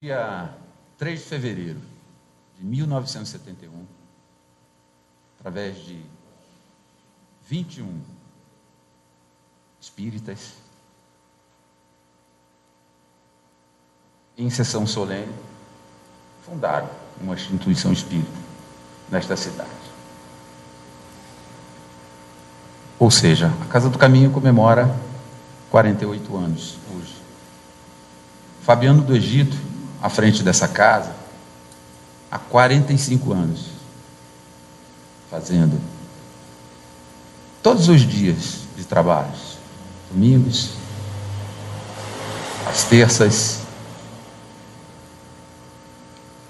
Dia 3 de fevereiro de 1971, através de 21 espíritas, em sessão solene, fundaram uma instituição espírita nesta cidade. Ou seja, a Casa do Caminho comemora 48 anos hoje. Fabiano do Egito, à frente dessa casa, há 45 anos, fazendo todos os dias de trabalhos, domingos, às terças,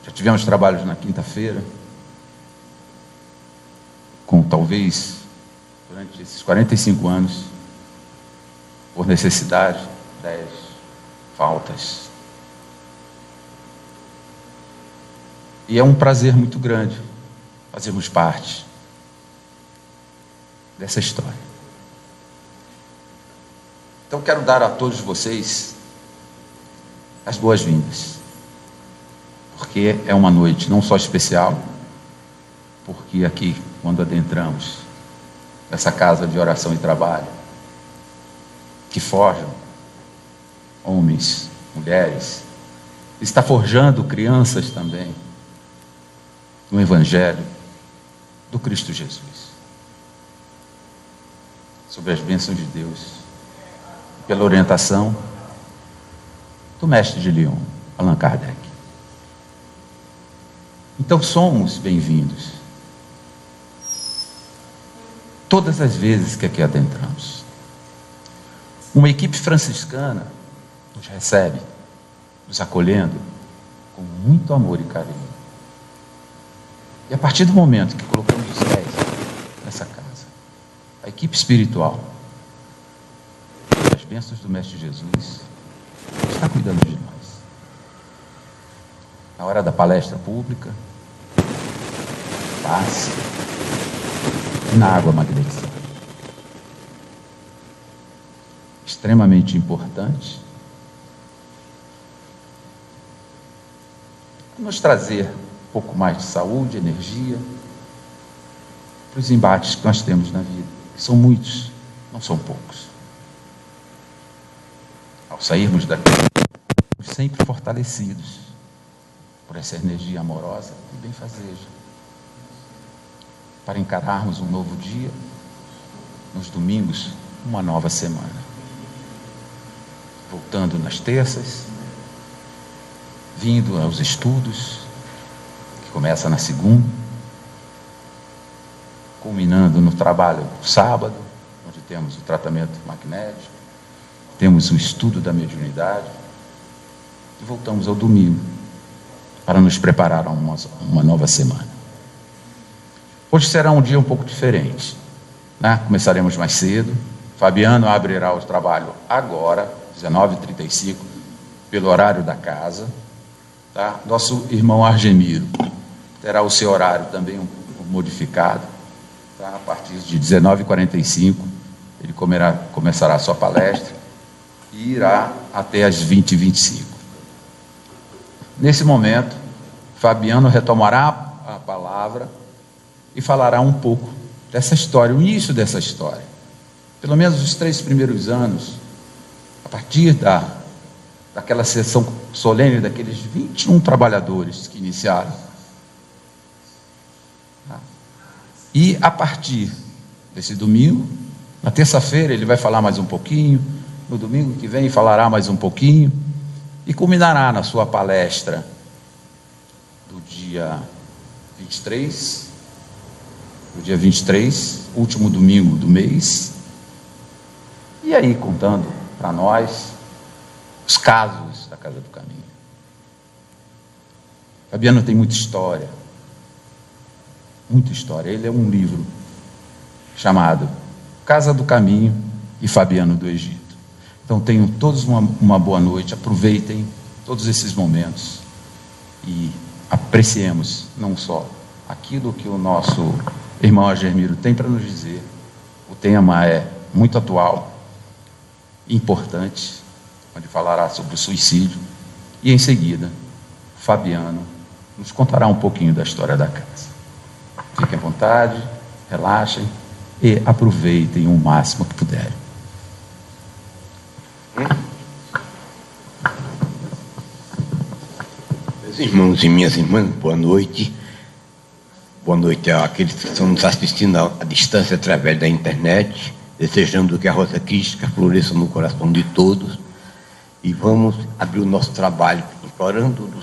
já tivemos trabalhos na quinta-feira, com talvez, durante esses 45 anos, por necessidade, 10 faltas. E é um prazer muito grande fazermos parte dessa história. Então quero dar a todos vocês as boas-vindas, porque é uma noite não só especial, porque aqui, quando adentramos essa casa de oração e trabalho, que forjam homens, mulheres, está forjando crianças também, no Evangelho do Cristo Jesus, sob as bênçãos de Deus, pela orientação do mestre de Lyon, Allan Kardec. Então somos bem-vindos todas as vezes que aqui adentramos. Uma equipe franciscana nos recebe, nos acolhendo com muito amor e carinho. E a partir do momento que colocamos os pés nessa casa, a equipe espiritual, as bênçãos do Mestre Jesus, está cuidando de nós. Na hora da palestra pública, passe, e na água magnética. Extremamente importante nos trazer um pouco mais de saúde, energia, para os embates que nós temos na vida, que são muitos, não são poucos. Ao sairmos daqui, sempre fortalecidos por essa energia amorosa e benfazeja, para encararmos um novo dia, nos domingos, uma nova semana. Voltando nas terças, vindo aos estudos, que começa na segunda, culminando no trabalho do sábado, onde temos o tratamento magnético, temos o estudo da mediunidade, e voltamos ao domingo, para nos preparar a uma nova semana. Hoje será um dia um pouco diferente, né? Começaremos mais cedo. Fabiano abrirá o trabalho agora, 19h35, pelo horário da casa. Tá? Nosso irmão Argemiro terá o seu horário também um pouco modificado. Tá? A partir de 19h45, ele começará a sua palestra e irá até as 20h25. Nesse momento, Fabiano retomará a palavra e falará um pouco dessa história, o início dessa história. Pelo menos os 3 primeiros anos, a partir daquela sessão solene daqueles 21 trabalhadores que iniciaram. E a partir desse domingo, na terça-feira ele vai falar mais um pouquinho, no domingo que vem falará mais um pouquinho, e culminará na sua palestra do dia 23, último domingo do mês, e aí contando para nós os casos da Casa do Caminho. Fabiano tem muita história, ele é um livro chamado Casa do Caminho e Fabiano do Egito. Então tenham todos uma boa noite, aproveitem todos esses momentos e apreciemos não só aquilo que o nosso irmão Argemiro tem para nos dizer. O tema é muito atual, importante, onde falará sobre o suicídio, e em seguida Fabiano, nos contará um pouquinho da história da casa. Fiquem à vontade, relaxem e aproveitem o máximo que puderem. Meus irmãos e minhas irmãs, boa noite. Boa noite àqueles que estão nos assistindo à distância através da internet, desejando que a rosa crística floresça no coração de todos. E vamos abrir o nosso trabalho implorando do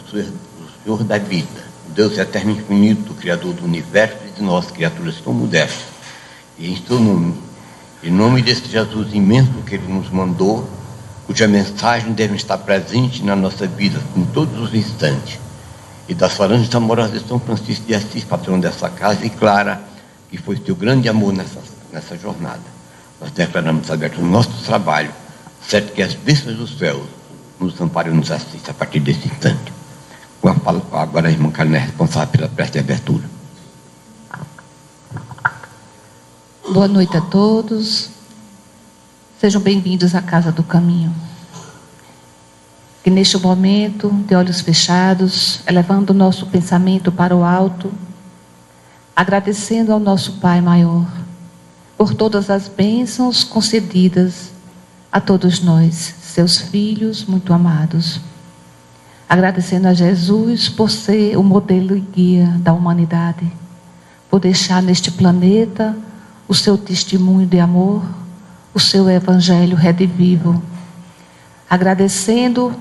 Senhor da vida, o Deus eterno e infinito, Criador do universo e de nós, criaturas tão modestas. E em seu nome, em nome desse Jesus imenso que Ele nos mandou, cuja mensagem deve estar presente na nossa vida em todos os instantes, e das falanges amorosas de São Francisco de Assis, patrão dessa casa, e Clara, que foi seu grande amor nessa jornada. Nós declaramos aberto o nosso trabalho, certo que as bênçãos dos céus nos amparem e nos assistam a partir desse instante. Agora a irmã Carolina é responsável pela prece de abertura. Boa noite a todos. Sejam bem-vindos à Casa do Caminho. Que neste momento, de olhos fechados, elevando o nosso pensamento para o alto, agradecendo ao nosso Pai maior por todas as bênçãos concedidas a todos nós, seus filhos muito amados. Agradecendo a Jesus por ser o modelo e guia da humanidade, por deixar neste planeta o seu testemunho de amor, o seu evangelho redivivo. Agradecendo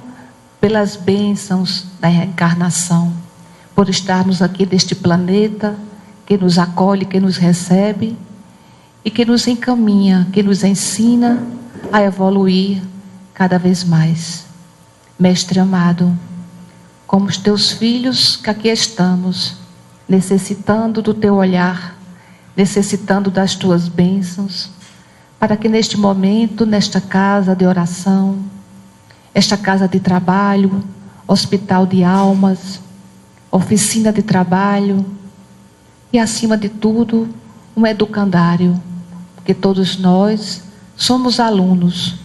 pelas bênçãos da reencarnação, por estarmos aqui neste planeta que nos acolhe, que nos recebe e que nos encaminha, que nos ensina a evoluir cada vez mais. Mestre amado, como os teus filhos que aqui estamos, necessitando do teu olhar, necessitando das tuas bênçãos, para que neste momento, nesta casa de oração, esta casa de trabalho, hospital de almas, oficina de trabalho e, acima de tudo, um educandário, porque todos nós somos alunos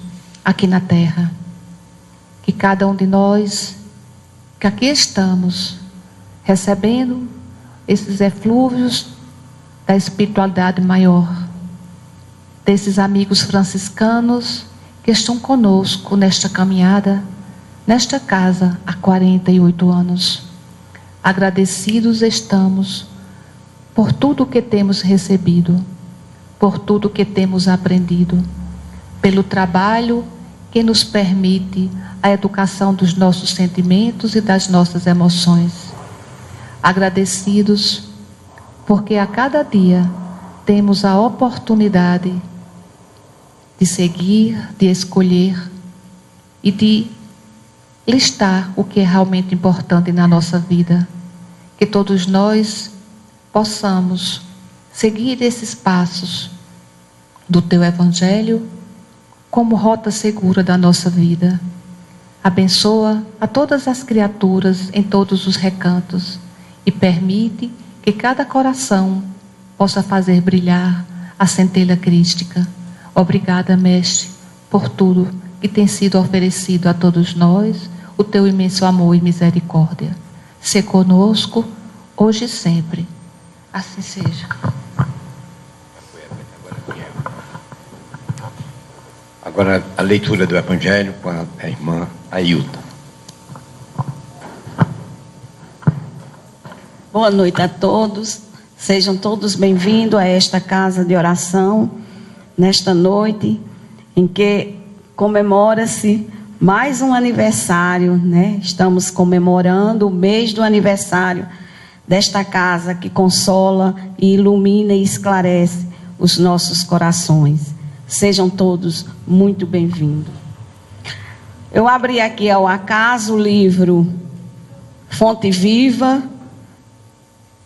aqui na Terra. Que cada um de nós, que aqui estamos, recebendo esses eflúvios da espiritualidade maior, desses amigos franciscanos que estão conosco nesta caminhada, nesta casa há 48 anos. Agradecidos estamos por tudo que temos recebido, por tudo que temos aprendido, pelo trabalho que nos permite a educação dos nossos sentimentos e das nossas emoções. Agradecidos porque a cada dia temos a oportunidade de seguir, de escolher e de listar o que é realmente importante na nossa vida. Que todos nós possamos seguir esses passos do teu Evangelho como rota segura da nossa vida. Abençoa a todas as criaturas em todos os recantos e permite que cada coração possa fazer brilhar a centelha crística. Obrigada, Mestre, por tudo que tem sido oferecido a todos nós, o teu imenso amor e misericórdia. Se conosco, hoje e sempre. Assim seja. Agora a leitura do Evangelho com a irmã Ailton. Boa noite a todos. Sejam todos bem-vindos a esta casa de oração, nesta noite em que comemora-se mais um aniversário, né? Estamos comemorando o mês do aniversário desta casa que consola e ilumina e esclarece os nossos corações. Sejam todos muito bem-vindos. Eu abri aqui ao acaso o livro Fonte Viva,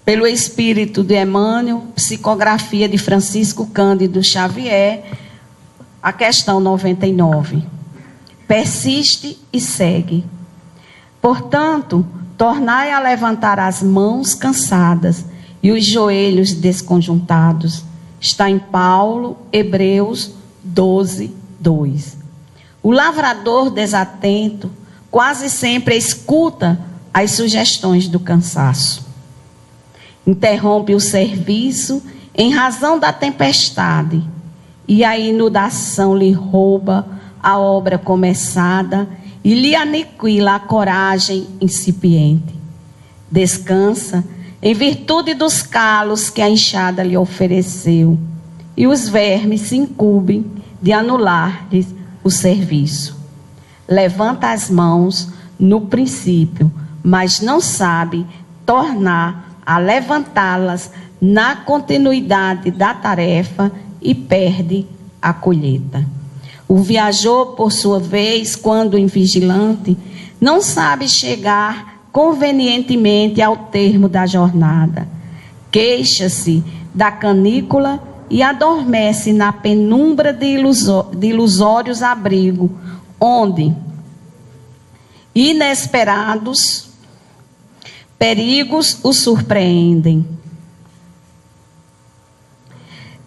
pelo Espírito de Emmanuel, psicografia de Francisco Cândido Xavier, a questão 99. Persiste e segue. Portanto, tornai a levantar as mãos cansadas e os joelhos desconjuntados. Está em Paulo, Hebreus 12, 2. O lavrador desatento quase sempre escuta às sugestões do cansaço. Interrompe o serviço em razão da tempestade, e a inundação lhe rouba a obra começada e lhe aniquila a coragem incipiente. Descansa em virtude dos calos que a enxada lhe ofereceu, e os vermes se incumbem de anular-lhes o serviço. Levanta as mãos no princípio, mas não sabe tornar a levantá-las na continuidade da tarefa e perde a colheita. O viajor, por sua vez, quando invigilante, não sabe chegar convenientemente ao termo da jornada. Queixa-se da canícula e adormece na penumbra de ilusórios abrigos, onde inesperados perigos o surpreendem.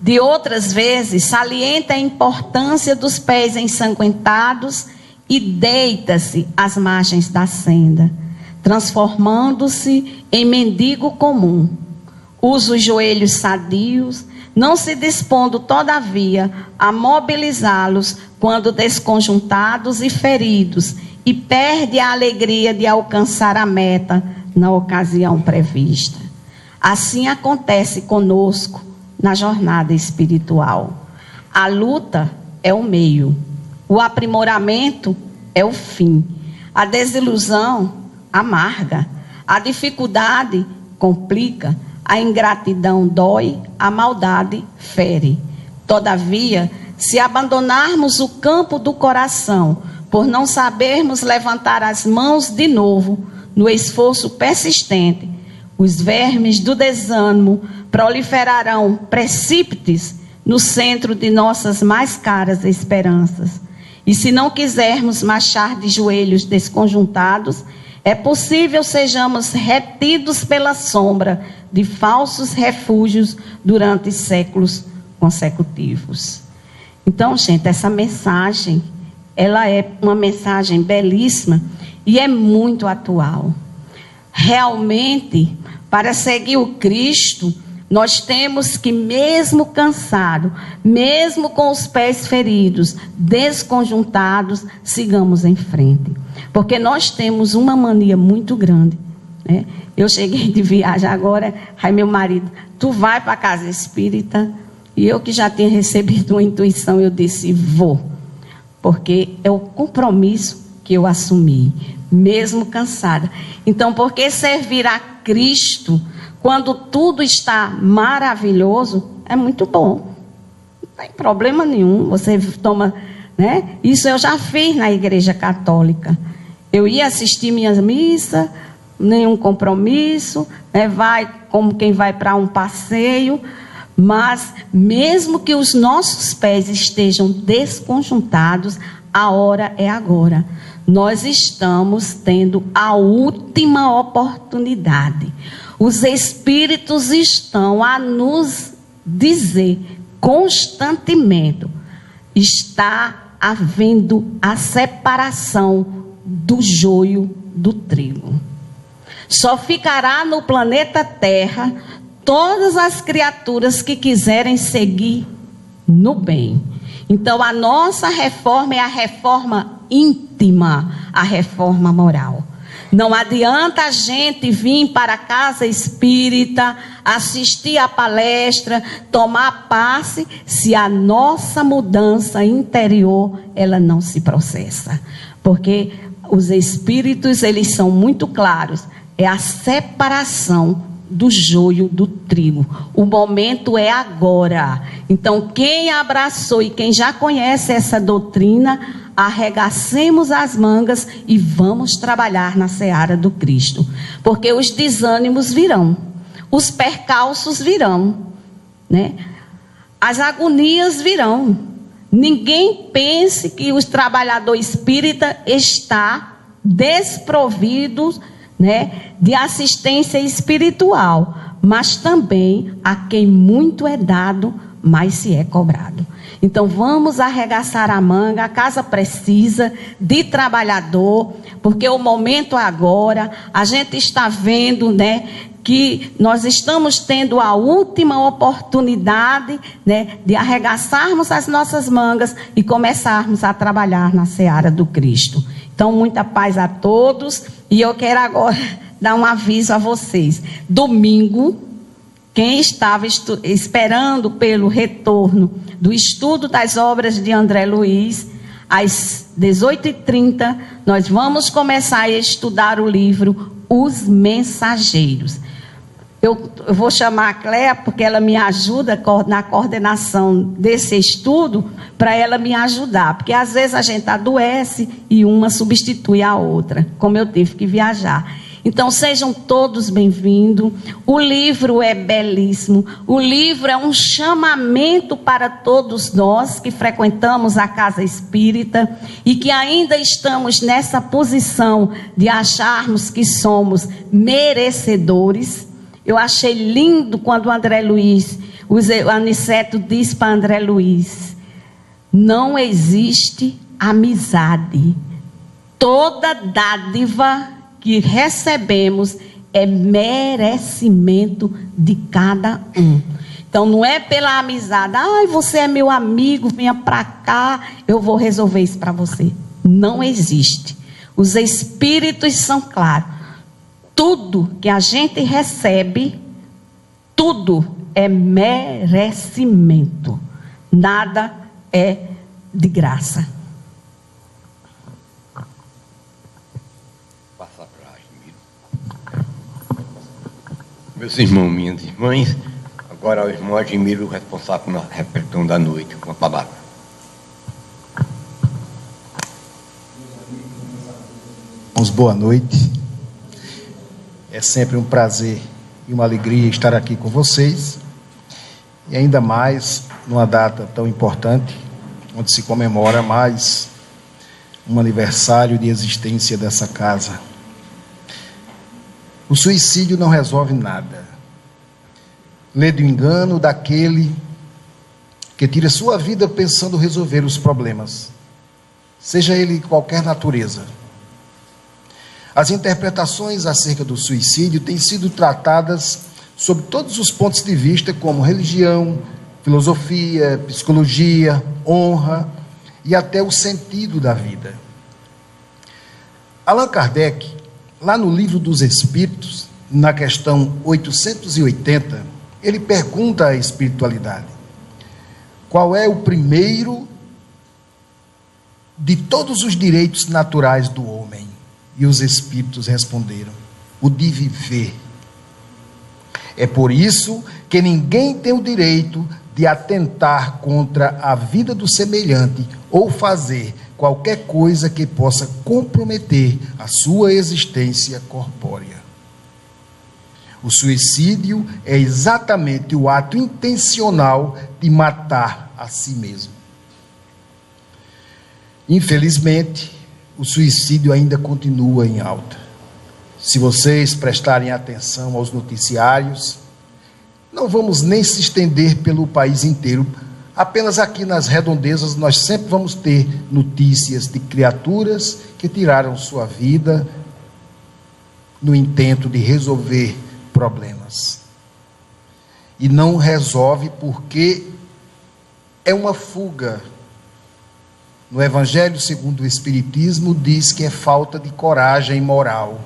De outras vezes, salienta a importância dos pés ensanguentados e deita-se às margens da senda, transformando-se em mendigo comum. Usa os joelhos sadios, não se dispondo, todavia, a mobilizá-los quando desconjuntados e feridos, e perde a alegria de alcançar a meta na ocasião prevista. Assim acontece conosco na jornada espiritual. A luta é o meio, o aprimoramento é o fim, a desilusão amarga, a dificuldade complica, a ingratidão dói, a maldade fere. Todavia, se abandonarmos o campo do coração, por não sabermos levantar as mãos de novo, no esforço persistente, os vermes do desânimo proliferarão precípites no centro de nossas mais caras esperanças. E se não quisermos marchar de joelhos desconjuntados, é possível sejamos retidos pela sombra de falsos refúgios durante séculos consecutivos. Então, gente, essa mensagem, ela é uma mensagem belíssima e é muito atual. Realmente, para seguir o Cristo, nós temos que, mesmo cansado, mesmo com os pés feridos, desconjuntados, sigamos em frente. Porque nós temos uma mania muito grande, né? Eu cheguei de viagem agora, aí meu marido, tu vai para a casa espírita? E eu que já tinha recebido uma intuição, eu disse, vou. Porque é o compromisso que eu assumi, mesmo cansada. Então, por que servir a Cristo quando tudo está maravilhoso? É muito bom. Não tem problema nenhum. Você toma, né? Isso eu já fiz na Igreja Católica. Eu ia assistir minhas missas, nenhum compromisso, né? Vai como quem vai para um passeio. Mas mesmo que os nossos pés estejam desconjuntados, a hora é agora. Nós estamos tendo a última oportunidade. Os Espíritos estão a nos dizer constantemente: está havendo a separação do joio do trigo. Só ficará no planeta Terra todas as criaturas que quiserem seguir no bem. Então, a nossa reforma é a reforma íntima, a reforma moral. Não adianta a gente vir para a casa espírita, assistir a palestra, tomar passe, se a nossa mudança interior, ela não se processa. Porque os espíritos, eles são muito claros. É a separação do joio do trigo. O momento é agora. Então, quem abraçou e quem já conhece essa doutrina, arregacemos as mangas e vamos trabalhar na seara do Cristo. Porque os desânimos virão, os percalços virão, né? As agonias virão. Ninguém pense que o trabalhador espírita está desprovido, né, de assistência espiritual, mas também a quem muito é dado mais se é cobrado. Então vamos arregaçar a manga, a casa precisa de trabalhador, porque o momento é agora, a gente está vendo, né, que nós estamos tendo a última oportunidade, né, de arregaçarmos as nossas mangas e começarmos a trabalhar na seara do Cristo. Então muita paz a todos, e eu quero agora dar um aviso a vocês. Domingo, quem estava esperando pelo retorno do estudo das obras de André Luiz, às 18h30, nós vamos começar a estudar o livro Os Mensageiros. Eu vou chamar a Cléa, porque ela me ajuda na coordenação desse estudo, para ela me ajudar. Porque às vezes a gente adoece e uma substitui a outra, como eu tive que viajar. Então sejam todos bem-vindos. O livro é belíssimo. O livro é um chamamento para todos nós que frequentamos a casa espírita e que ainda estamos nessa posição de acharmos que somos merecedores. Eu achei lindo quando o André Luiz, o Aniceto diz para André Luiz: não existe amizade. Toda dádiva que recebemos é merecimento de cada um. Então não é pela amizade, ai, você é meu amigo, venha para cá, eu vou resolver isso para você. Não existe. Os espíritos são claros. Tudo que a gente recebe, tudo é merecimento. Nada é de graça. Meus irmãos, minhas irmãs, agora o irmão Admiro, responsável pela reflexão da noite, com a palavra. Irmãos, boa noite. É sempre um prazer e uma alegria estar aqui com vocês, e ainda mais numa data tão importante, onde se comemora mais um aniversário de existência dessa casa. O suicídio não resolve nada. Lê do engano daquele que tira sua vida pensando resolver os problemas, seja ele de qualquer natureza. As interpretações acerca do suicídio têm sido tratadas sob todos os pontos de vista, como religião, filosofia, psicologia, honra e até o sentido da vida. Allan Kardec, lá no Livro dos Espíritos, na questão 880, ele pergunta à espiritualidade: qual é o primeiro de todos os direitos naturais do homem? E os espíritos responderam: o de viver. É por isso que ninguém tem o direito de atentar contra a vida do semelhante ou fazer qualquer coisa que possa comprometer a sua existência corpórea. O suicídio é exatamente o ato intencional de matar a si mesmo. Infelizmente, o suicídio ainda continua em alta. Se vocês prestarem atenção aos noticiários, não vamos nem se estender pelo país inteiro. Apenas aqui nas redondezas nós sempre vamos ter notícias de criaturas que tiraram sua vida no intento de resolver problemas. E não resolve porque é uma fuga. No Evangelho segundo o Espiritismo diz que é falta de coragem moral.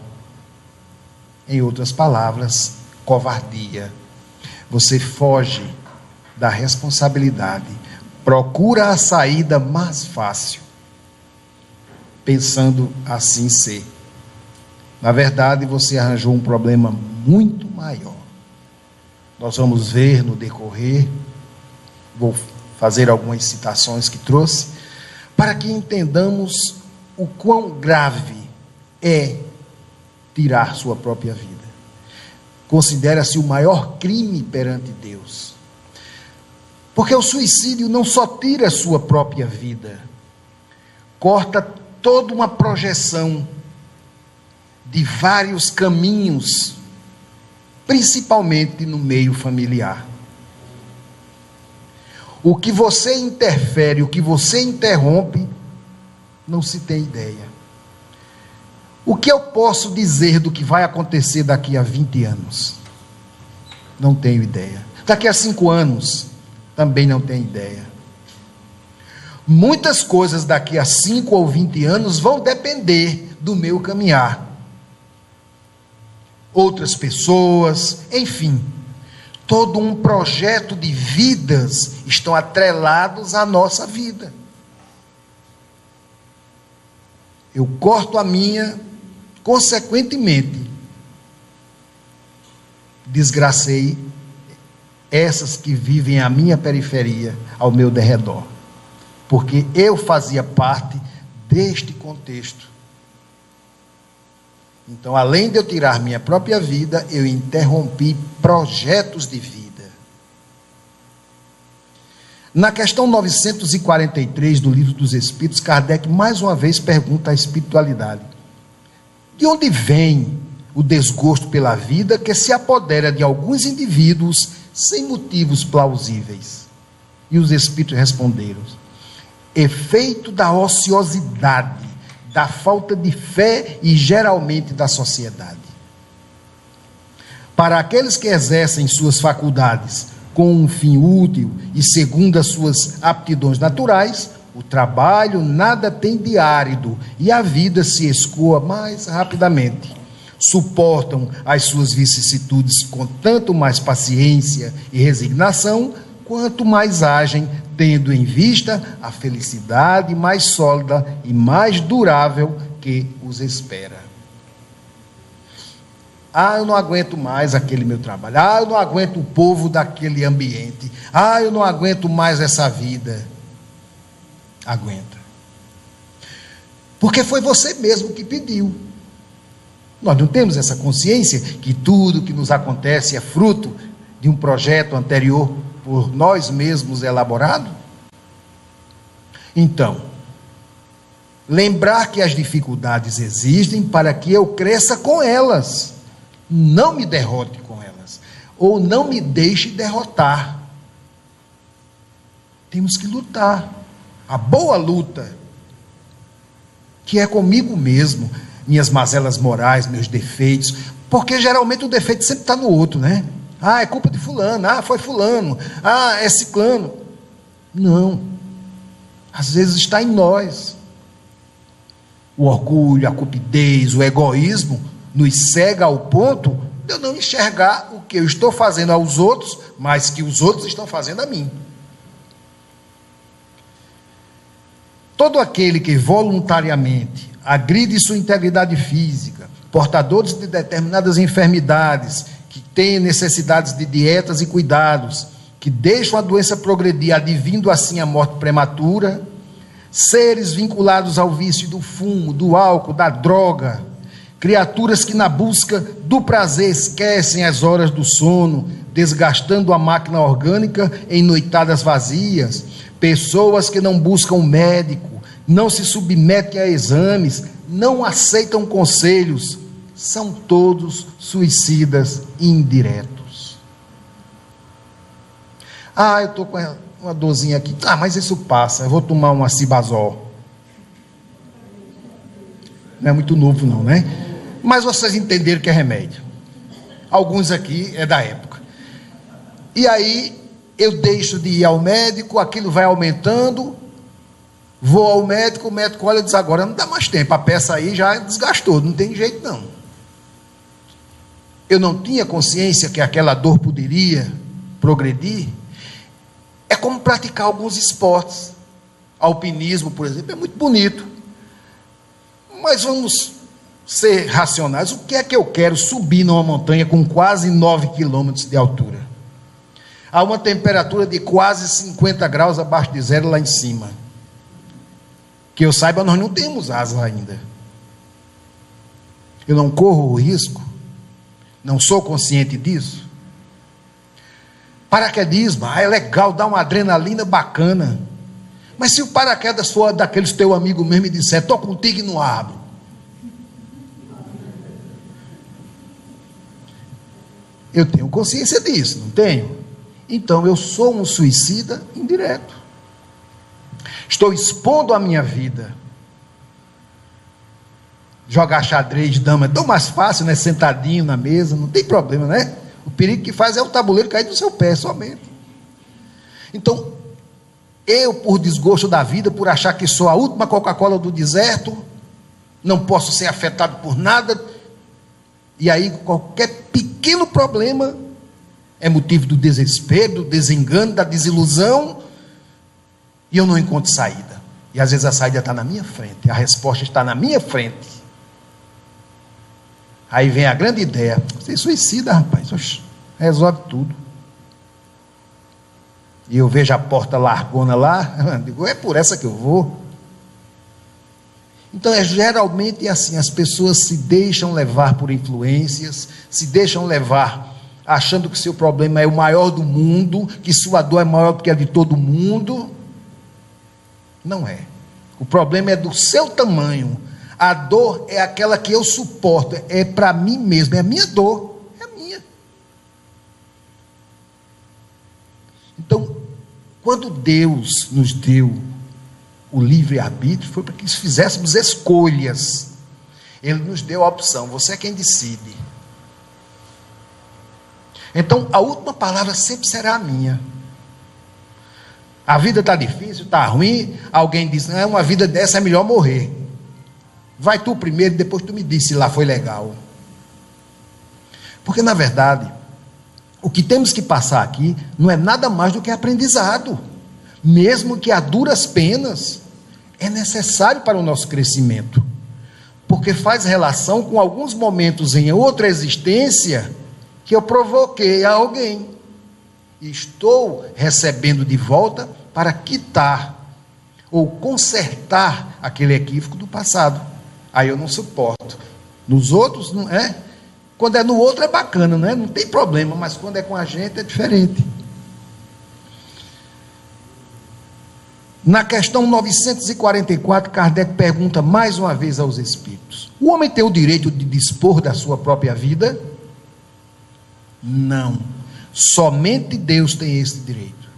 Em outras palavras, covardia. Você foge da responsabilidade, procura a saída mais fácil, pensando assim ser. Na verdade, você arranjou um problema muito maior. Nós vamos ver no decorrer, vou fazer algumas citações que trouxe, para que entendamos o quão grave é tirar sua própria vida. Considera-se o maior crime perante Deus. Porque o suicídio não só tira a sua própria vida, corta toda uma projeção de vários caminhos, principalmente no meio familiar. O que você interfere, o que você interrompe, não se tem ideia. O que eu posso dizer do que vai acontecer daqui a 20 anos? Não tenho ideia. Daqui a 5 anos, também não tenho ideia. Muitas coisas daqui a 5 ou 20 anos vão depender do meu caminhar. Outras pessoas, enfim. Todo um projeto de vidas estão atrelados à nossa vida. Eu corto a minha, consequentemente, desgracei essas que vivem à minha periferia, ao meu derredor. Porque eu fazia parte deste contexto. Então, além de eu tirar minha própria vida, eu interrompi projetos de vida. Na questão 943 do Livro dos Espíritos, Kardec mais uma vez pergunta à espiritualidade: de onde vem o desgosto pela vida que se apodera de alguns indivíduos sem motivos plausíveis? E os espíritos responderam: efeito da ociosidade, da falta de fé e geralmente da sociedade. Para aqueles que exercem suas faculdades com um fim útil e segundo as suas aptidões naturais, o trabalho nada tem de árido e a vida se escoa mais rapidamente. Suportam as suas vicissitudes com tanto mais paciência e resignação, quanto mais agem, tendo em vista a felicidade mais sólida e mais durável que os espera. Eu não aguento mais aquele meu trabalho. Eu não aguento o povo daquele ambiente. Eu não aguento mais essa vida. Aguenta. Porque foi você mesmo que pediu. Nós não temos essa consciência que tudo que nos acontece é fruto de um projeto anterior por nós mesmos elaborado? Então, lembrar que as dificuldades existem para que eu cresça com elas, não me derrote com elas, ou não me deixe derrotar. Temos que lutar, a boa luta, que é comigo mesmo, minhas mazelas morais, meus defeitos, porque geralmente o defeito sempre está no outro, né? É culpa de fulano, foi fulano, é ciclano. Não, às vezes está em nós. O orgulho, a cupidez, o egoísmo nos cega ao ponto de eu não enxergar o que eu estou fazendo aos outros, mas que os outros estão fazendo a mim. Todo aquele que voluntariamente agride sua integridade física, portadores de determinadas enfermidades, que têm necessidades de dietas e cuidados, que deixam a doença progredir, advindo assim a morte prematura, seres vinculados ao vício do fumo, do álcool, da droga, criaturas que na busca do prazer esquecem as horas do sono, desgastando a máquina orgânica em noitadas vazias, pessoas que não buscam médico, não se submetem a exames, não aceitam conselhos, são todos suicidas indiretos. Eu estou com uma dorzinha aqui. Mas isso passa, eu vou tomar um Acibazol. Não é muito novo não, né? Mas vocês entenderam que é remédio. Alguns aqui é da época. E aí, eu deixo de ir ao médico, aquilo vai aumentando, vou ao médico, o médico olha e diz: agora não dá mais tempo, a peça aí já desgastou, não tem jeito não. Eu não tinha consciência que aquela dor poderia progredir. É como praticar alguns esportes. Alpinismo, por exemplo, é muito bonito. Mas vamos ser racionais. O que é que eu quero subir numa montanha com quase 9 quilômetros de altura? A uma temperatura de quase 50 graus abaixo de zero lá em cima. Que eu saiba, nós não temos asas ainda. Eu não corro o risco. Não sou consciente disso. Paraquedismo, é legal, dá uma adrenalina bacana. Mas se o paraquedas for daqueles teu amigo mesmo e disser: estou contigo e não abro. Eu tenho consciência disso, não tenho? então eu sou um suicida indireto. Estou expondo a minha vida. Jogar xadrez, dama, é tão mais fácil, né? Sentadinho na mesa, não tem problema, né? O perigo que faz é o tabuleiro cair no seu pé, somente. Então, eu, por desgosto da vida, por achar que sou a última Coca-Cola do deserto, não posso ser afetado por nada, e aí qualquer pequeno problema é motivo do desespero, do desengano, da desilusão, e eu não encontro saída. E às vezes a saída está na minha frente, a resposta está na minha frente. Aí vem a grande ideia: você suicida, rapaz, oxe, resolve tudo. E eu vejo a porta largona lá, digo, é por essa que eu vou. Então geralmente assim, as pessoas se deixam levar por influências, se deixam levar achando que seu problema é o maior do mundo, que sua dor é maior do que a de todo mundo. Não é. O problema é do seu tamanho. A dor é aquela que eu suporto, é para mim mesmo, é a minha dor, é a minha. Então, quando Deus nos deu o livre-arbítrio, foi para que fizéssemos escolhas. Ele nos deu a opção, você é quem decide. Então, a última palavra sempre será a minha. A vida está difícil, está ruim, alguém diz, não, uma vida dessa é melhor morrer. Vai tu primeiro, depois tu me diz se lá foi legal. Porque na verdade, o que temos que passar aqui não é nada mais do que aprendizado. Mesmo que a duras penas, é necessário para o nosso crescimento. Porque faz relação com alguns momentos em outra existência que eu provoquei a alguém. E estou recebendo de volta para quitar ou consertar aquele equívoco do passado. Aí eu não suporto. Nos outros, não é? Quando é no outro é bacana, não é? Não tem problema, mas quando é com a gente é diferente. Na questão 944, Kardec pergunta mais uma vez aos espíritos: o homem tem o direito de dispor da sua própria vida? Não. Somente Deus tem esse direito.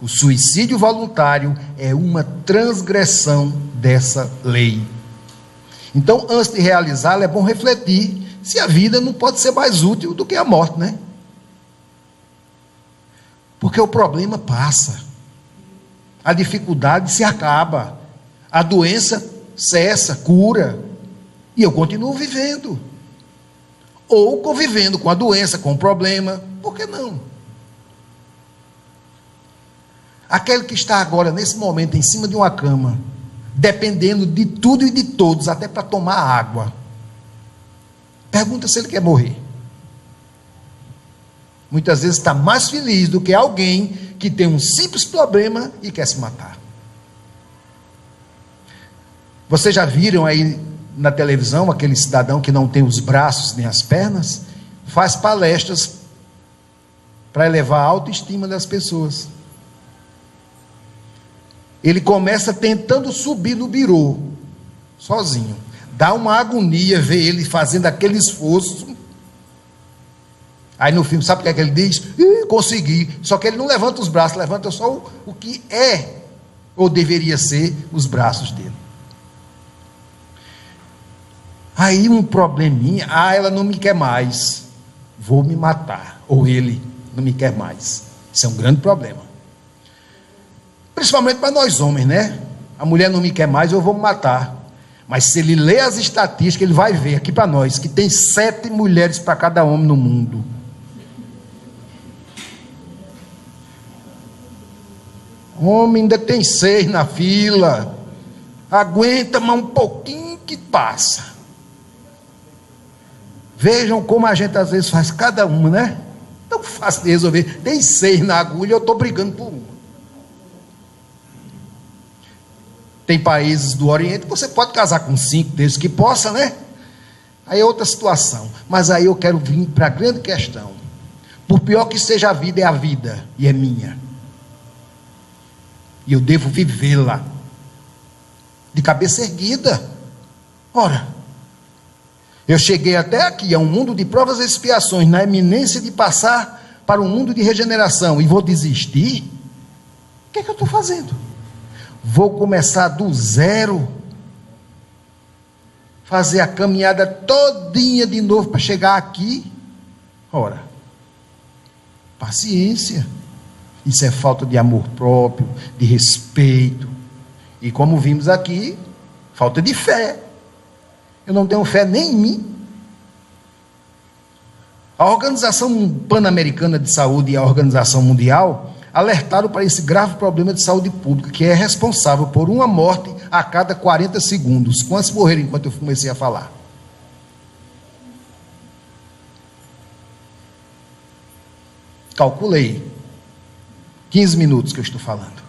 O suicídio voluntário é uma transgressão dessa lei. Então, antes de realizá-la, é bom refletir se a vida não pode ser mais útil do que a morte, né? Porque o problema passa, a dificuldade se acaba, a doença cessa, cura, e eu continuo vivendo, ou convivendo com a doença, com o problema. Por que não? Aquele que está agora, nesse momento, em cima de uma cama, dependendo de tudo e de todos, até para tomar água, pergunta se ele quer morrer. Muitas vezes está mais feliz do que alguém que tem um simples problema e quer se matar. Vocês já viram aí na televisão aquele cidadão que não tem os braços nem as pernas, faz palestras para elevar a autoestima das pessoas. Ele começa tentando subir no birô, sozinho. Dá uma agonia ver ele fazendo aquele esforço. Aí no filme, sabe o que é que ele diz? Consegui. Só que ele não levanta os braços, levanta só o que é, ou deveria ser, os braços dele. Aí um probleminha, ela não me quer mais, vou me matar. Ou ele não me quer mais. Isso é um grande problema. Principalmente para nós homens, né? A mulher não me quer mais, eu vou me matar. Mas se ele ler as estatísticas, ele vai ver aqui para nós que tem 7 mulheres para cada homem no mundo. Homem ainda tem 6 na fila. Aguenta mais um pouquinho que passa. Vejam como a gente às vezes faz cada uma, né? Tão fácil de resolver. Tem 6 na agulha, eu estou brigando por uma. Tem países do Oriente que você pode casar com 5, desde que possa, né? Aí é outra situação. Mas aí eu quero vir para a grande questão. Por pior que seja a vida, é a vida. E é minha. E eu devo vivê-la. De cabeça erguida. Ora, eu cheguei até aqui, a um mundo de provas e expiações, na iminência de passar para um mundo de regeneração e vou desistir, o que é que eu estou fazendo? Vou começar do zero, fazer a caminhada todinha de novo para chegar aqui? Ora, paciência. Isso é falta de amor próprio, de respeito. E como vimos aqui, falta de fé. Eu não tenho fé nem em mim. A Organização Pan-Americana de Saúde e a Organização Mundial alertaram para esse grave problema de saúde pública, que é responsável por uma morte a cada 40 segundos. Quantos morreram enquanto eu comecei a falar? Calculei. 15 minutos que eu estou falando.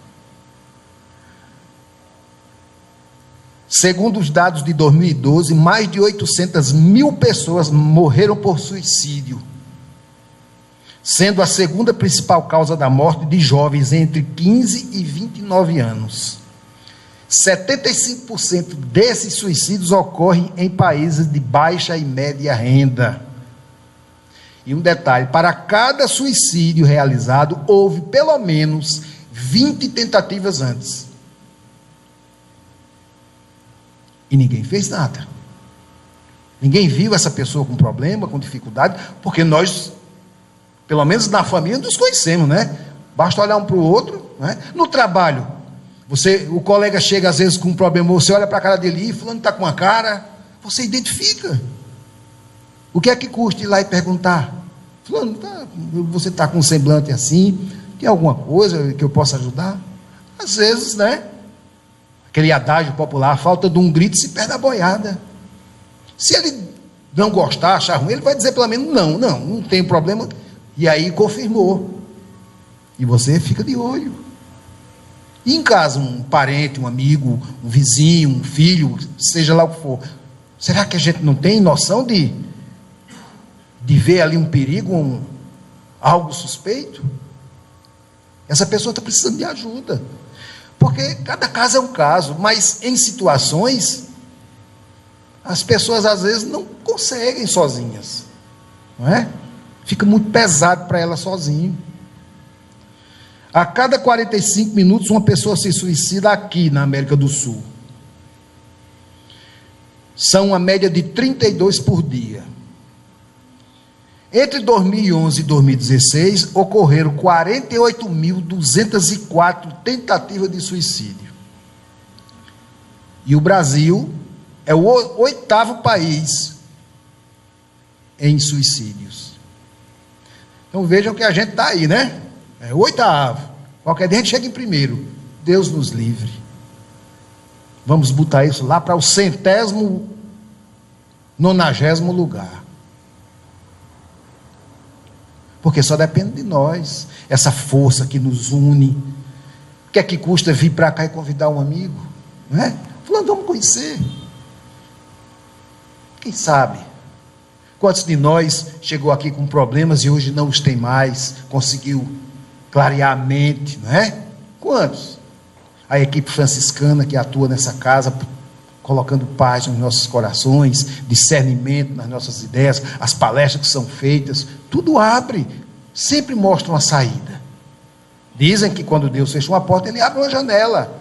Segundo os dados de 2012, mais de 800 mil pessoas morreram por suicídio, sendo a segunda principal causa da morte de jovens entre 15 e 29 anos. 75% desses suicídios ocorrem em países de baixa e média renda. E um detalhe, para cada suicídio realizado, houve pelo menos 20 tentativas antes. E ninguém fez nada. Ninguém viu essa pessoa com problema, com dificuldade, porque nós, pelo menos na família, nos conhecemos, né? Basta olhar um para o outro, né? No trabalho, o colega chega às vezes com um problema, você olha para a cara dele, fulano está com a cara, você identifica. O que é que custa ir lá e perguntar? Fulano, você está com um semblante assim, tem alguma coisa que eu possa ajudar? Às vezes, né? Aquele adágio popular, a falta de um grito se perde a boiada. Se ele não gostar, achar ruim, ele vai dizer pelo menos não tem problema. E aí confirmou. E você fica de olho. E em casa, um parente, um amigo, um vizinho, um filho, seja lá o que for, será que a gente não tem noção de ver ali um perigo, algo suspeito? Essa pessoa está precisando de ajuda. Porque cada caso é um caso, mas em situações, as pessoas às vezes não conseguem sozinhas, não é? Fica muito pesado para ela sozinho. A cada 45 minutos, uma pessoa se suicida aqui na América do Sul. São uma média de 32 por dia. Entre 2011 e 2016, ocorreram 48.204 tentativas de suicídio. E o Brasil é o 8º país em suicídios. Então vejam que a gente está aí, né? É o 8º. Qualquer dia a gente chega em primeiro. Deus nos livre. Vamos botar isso lá para o 190º lugar. Porque só depende de nós, essa força que nos une. O que é que custa vir para cá e convidar um amigo? Não é? Falando, vamos conhecer. Quem sabe? Quantos de nós chegou aqui com problemas e hoje não os tem mais, conseguiu clarear a mente, não é? Quantos? A equipe franciscana que atua nessa casa, colocando paz nos nossos corações, discernimento nas nossas ideias, as palestras que são feitas, tudo abre, sempre mostra uma saída. Dizem que quando Deus fecha uma porta, Ele abre uma janela.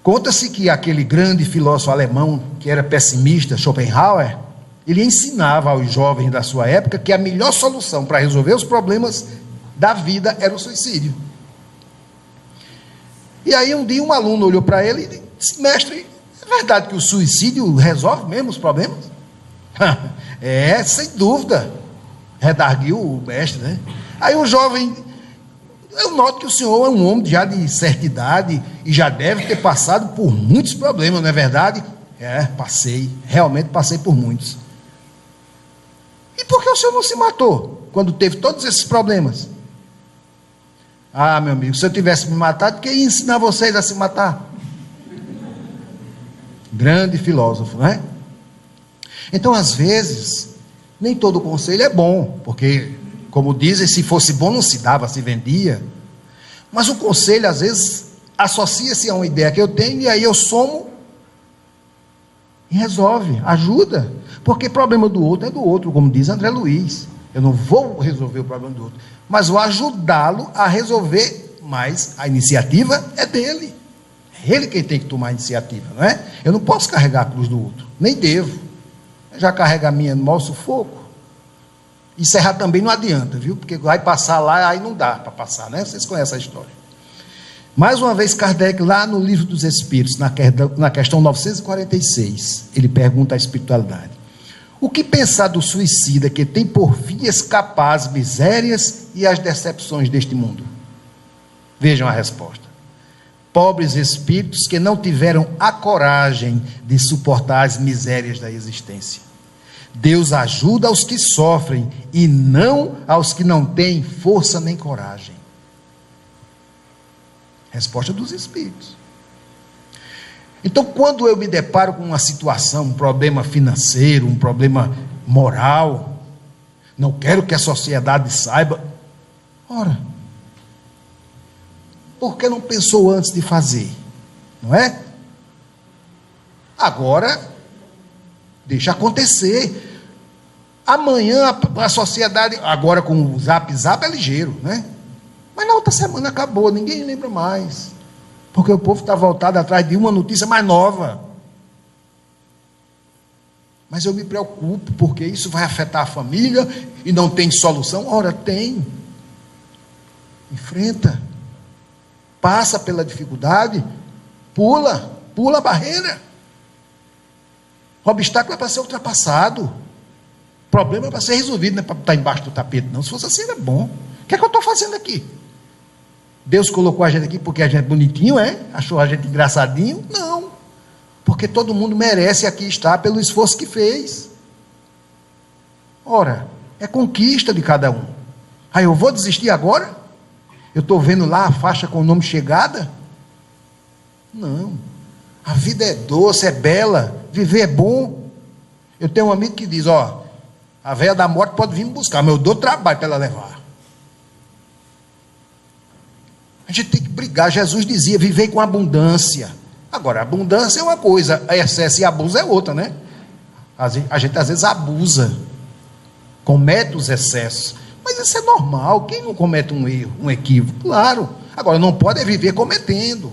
Conta-se que aquele grande filósofo alemão, que era pessimista, Schopenhauer, ele ensinava aos jovens da sua época que a melhor solução para resolver os problemas da vida era o suicídio. E aí um dia um aluno olhou para ele e disse, mestre, é verdade que o suicídio resolve mesmo os problemas? É, sem dúvida, redarguiu o mestre, né? Aí o jovem, eu noto que o senhor é um homem já de certa idade e já deve ter passado por muitos problemas, não é verdade? É, realmente passei por muitos. E por que o senhor não se matou quando teve todos esses problemas? Ah, meu amigo, se eu tivesse me matado, quem ia ensinar vocês a se matar? Grande filósofo, não é? Então, às vezes, nem todo conselho é bom, porque, como dizem, se fosse bom não se dava, se vendia. Mas o conselho, às vezes, associa-se a uma ideia que eu tenho, e aí eu somo e resolve, ajuda. Porque problema do outro é do outro, como diz André Luiz. Eu não vou resolver o problema do outro, mas vou ajudá-lo a resolver, mas a iniciativa é dele. É ele quem tem que tomar a iniciativa, não é? Eu não posso carregar a cruz do outro, nem devo. Eu já carrego a minha no maior sufoco. Encerrar também não adianta, viu? Porque vai passar lá, aí não dá para passar, né? Vocês conhecem a história. Mais uma vez, Kardec, lá no Livro dos Espíritos, na questão 946, ele pergunta à espiritualidade: o que pensar do suicida que tem por fim escapar as misérias e as decepções deste mundo? Vejam a resposta. Pobres espíritos que não tiveram a coragem de suportar as misérias da existência. Deus ajuda aos que sofrem e não aos que não têm força nem coragem. Resposta dos espíritos. Então, quando eu me deparo com uma situação, um problema financeiro, um problema moral, não quero que a sociedade saiba. Ora, por que não pensou antes de fazer? Não é? Agora, deixa acontecer. Amanhã a sociedade, agora com o Zap é ligeiro, né? Mas na outra semana acabou, ninguém lembra mais. Porque o povo está voltado atrás de uma notícia mais nova. Mas eu me preocupo, porque isso vai afetar a família e não tem solução. Ora, tem. Enfrenta. Passa pela dificuldade. Pula a barreira. O obstáculo é para ser ultrapassado. O problema é para ser resolvido, não é para estar embaixo do tapete, não. Se fosse assim, era bom. O que é que eu estou fazendo aqui? Deus colocou a gente aqui porque a gente é bonitinho, é? Achou a gente engraçadinho? Não. Porque todo mundo merece aqui estar pelo esforço que fez. Ora, é conquista de cada um. Aí eu vou desistir agora? Eu estou vendo lá a faixa com o nome chegada? Não. A vida é doce, é bela, viver é bom. Eu tenho um amigo que diz, ó, a velha da morte pode vir me buscar, mas eu dou trabalho para ela levar. A gente tem que brigar. Jesus dizia, vivei com abundância. Agora, abundância é uma coisa, excesso e abuso é outra, né? A gente às vezes abusa, comete os excessos, mas isso é normal. Quem não comete um erro, um equívoco? Claro. Agora, não pode viver cometendo,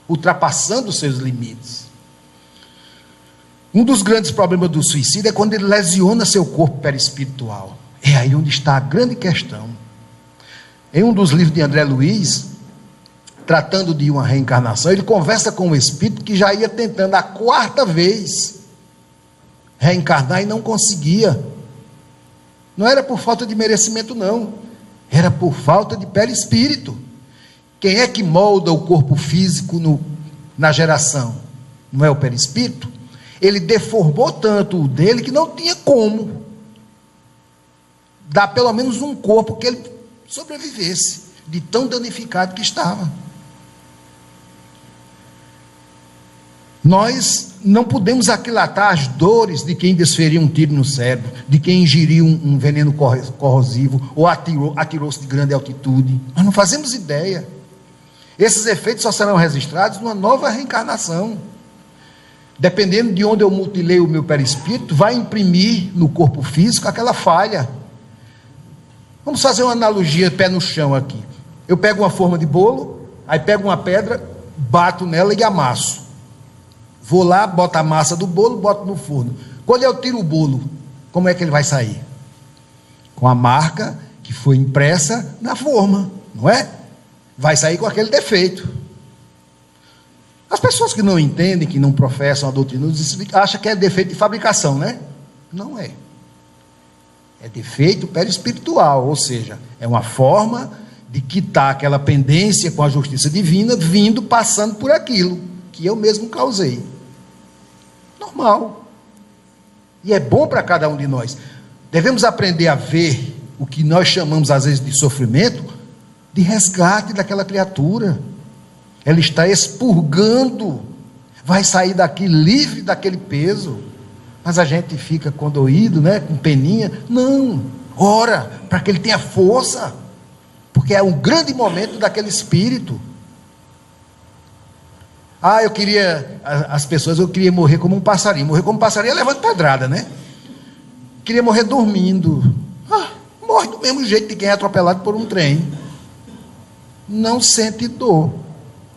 ultrapassando os seus limites. Um dos grandes problemas do suicídio é quando ele lesiona seu corpo perispiritual. É aí onde está a grande questão. Em um dos livros de André Luiz, tratando de uma reencarnação, ele conversa com um espírito que já ia tentando a 4ª vez reencarnar e não conseguia. Não era por falta de merecimento, não. Era por falta de perispírito. Quem é que molda o corpo físico na geração? Não é o perispírito? Ele deformou tanto o dele que não tinha como dar pelo menos um corpo que ele sobrevivesse, de tão danificado que estava. Nós não podemos aquilatar as dores de quem desferiu um tiro no cérebro, de quem ingeriu um veneno corrosivo, ou atirou-se de grande altitude. Nós não fazemos ideia. Esses efeitos só serão registrados numa nova reencarnação. Dependendo de onde eu mutilei o meu perispírito, vai imprimir no corpo físico aquela falha. Vamos fazer uma analogia, pé no chão aqui. Eu pego uma forma de bolo, aí pego uma pedra, bato nela e amasso. Vou lá, boto a massa do bolo, boto no forno. Quando eu tiro o bolo, como é que ele vai sair? Com a marca que foi impressa na forma, não é? Vai sair com aquele defeito. As pessoas que não entendem, que não professam a doutrina, acham que é defeito de fabricação, né? Não é. É defeito perispiritual, ou seja, é uma forma de quitar aquela pendência com a justiça divina, passando por aquilo que eu mesmo causei. Normal. E é bom para cada um de nós. Devemos aprender a ver o que nós chamamos às vezes de sofrimento, de resgate daquela criatura. Ela está expurgando, vai sair daqui livre daquele peso. Mas a gente fica condoído, né, com peninha. Não, ora, para que ele tenha força, porque é um grande momento daquele espírito. eu queria, eu queria morrer como um passarinho. Morrer como um passarinho é levando pedrada, né? Queria morrer dormindo. Morre do mesmo jeito de quem é atropelado por um trem. Não sente dor.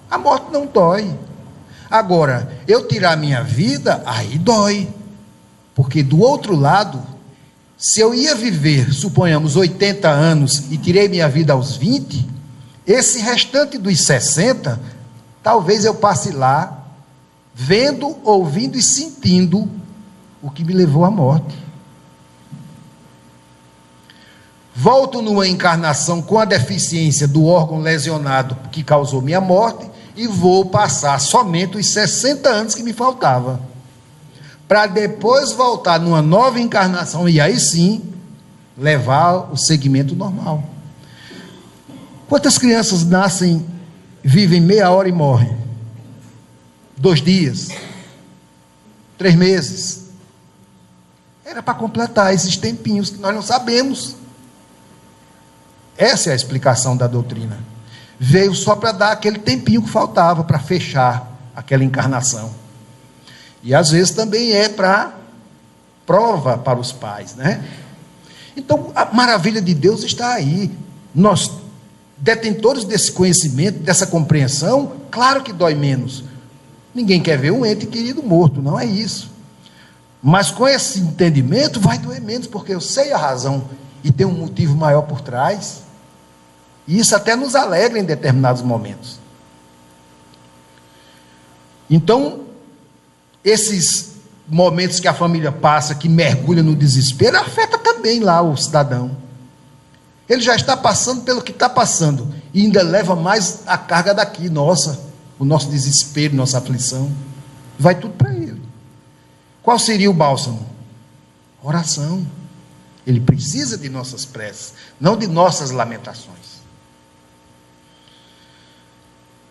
A morte não dói. Agora, eu tirar minha vida, aí dói. Porque do outro lado, se eu ia viver, suponhamos, 80 anos e tirei minha vida aos 20, esse restante dos 60, talvez eu passe lá, vendo, ouvindo e sentindo o que me levou à morte. Volto numa encarnação com a deficiência do órgão lesionado que causou minha morte e vou passar somente os 60 anos que me faltavam, para depois voltar numa nova encarnação e aí sim levar o segmento normal. Quantas crianças nascem, vivem meia hora e morrem? 2 dias, 3 meses. Era para completar esses tempinhos que nós não sabemos. Essa é a explicação da doutrina. Veio só para dar aquele tempinho que faltava para fechar aquela encarnação. E às vezes também é para prova para os pais, né? Então a maravilha de Deus está aí. Nós, detentores desse conhecimento, dessa compreensão, claro que dói menos. Ninguém quer ver um ente querido morto, não é isso. Mas com esse entendimento vai doer menos, porque eu sei a razão e tem um motivo maior por trás. E isso até nos alegra em determinados momentos. Então, esses momentos que a família passa, que mergulha no desespero, afeta também lá o cidadão. Ele já está passando pelo que está passando, e ainda leva mais a carga daqui, o nosso desespero, nossa aflição. Vai tudo para ele. Qual seria o bálsamo? Oração. Ele precisa de nossas preces, não de nossas lamentações.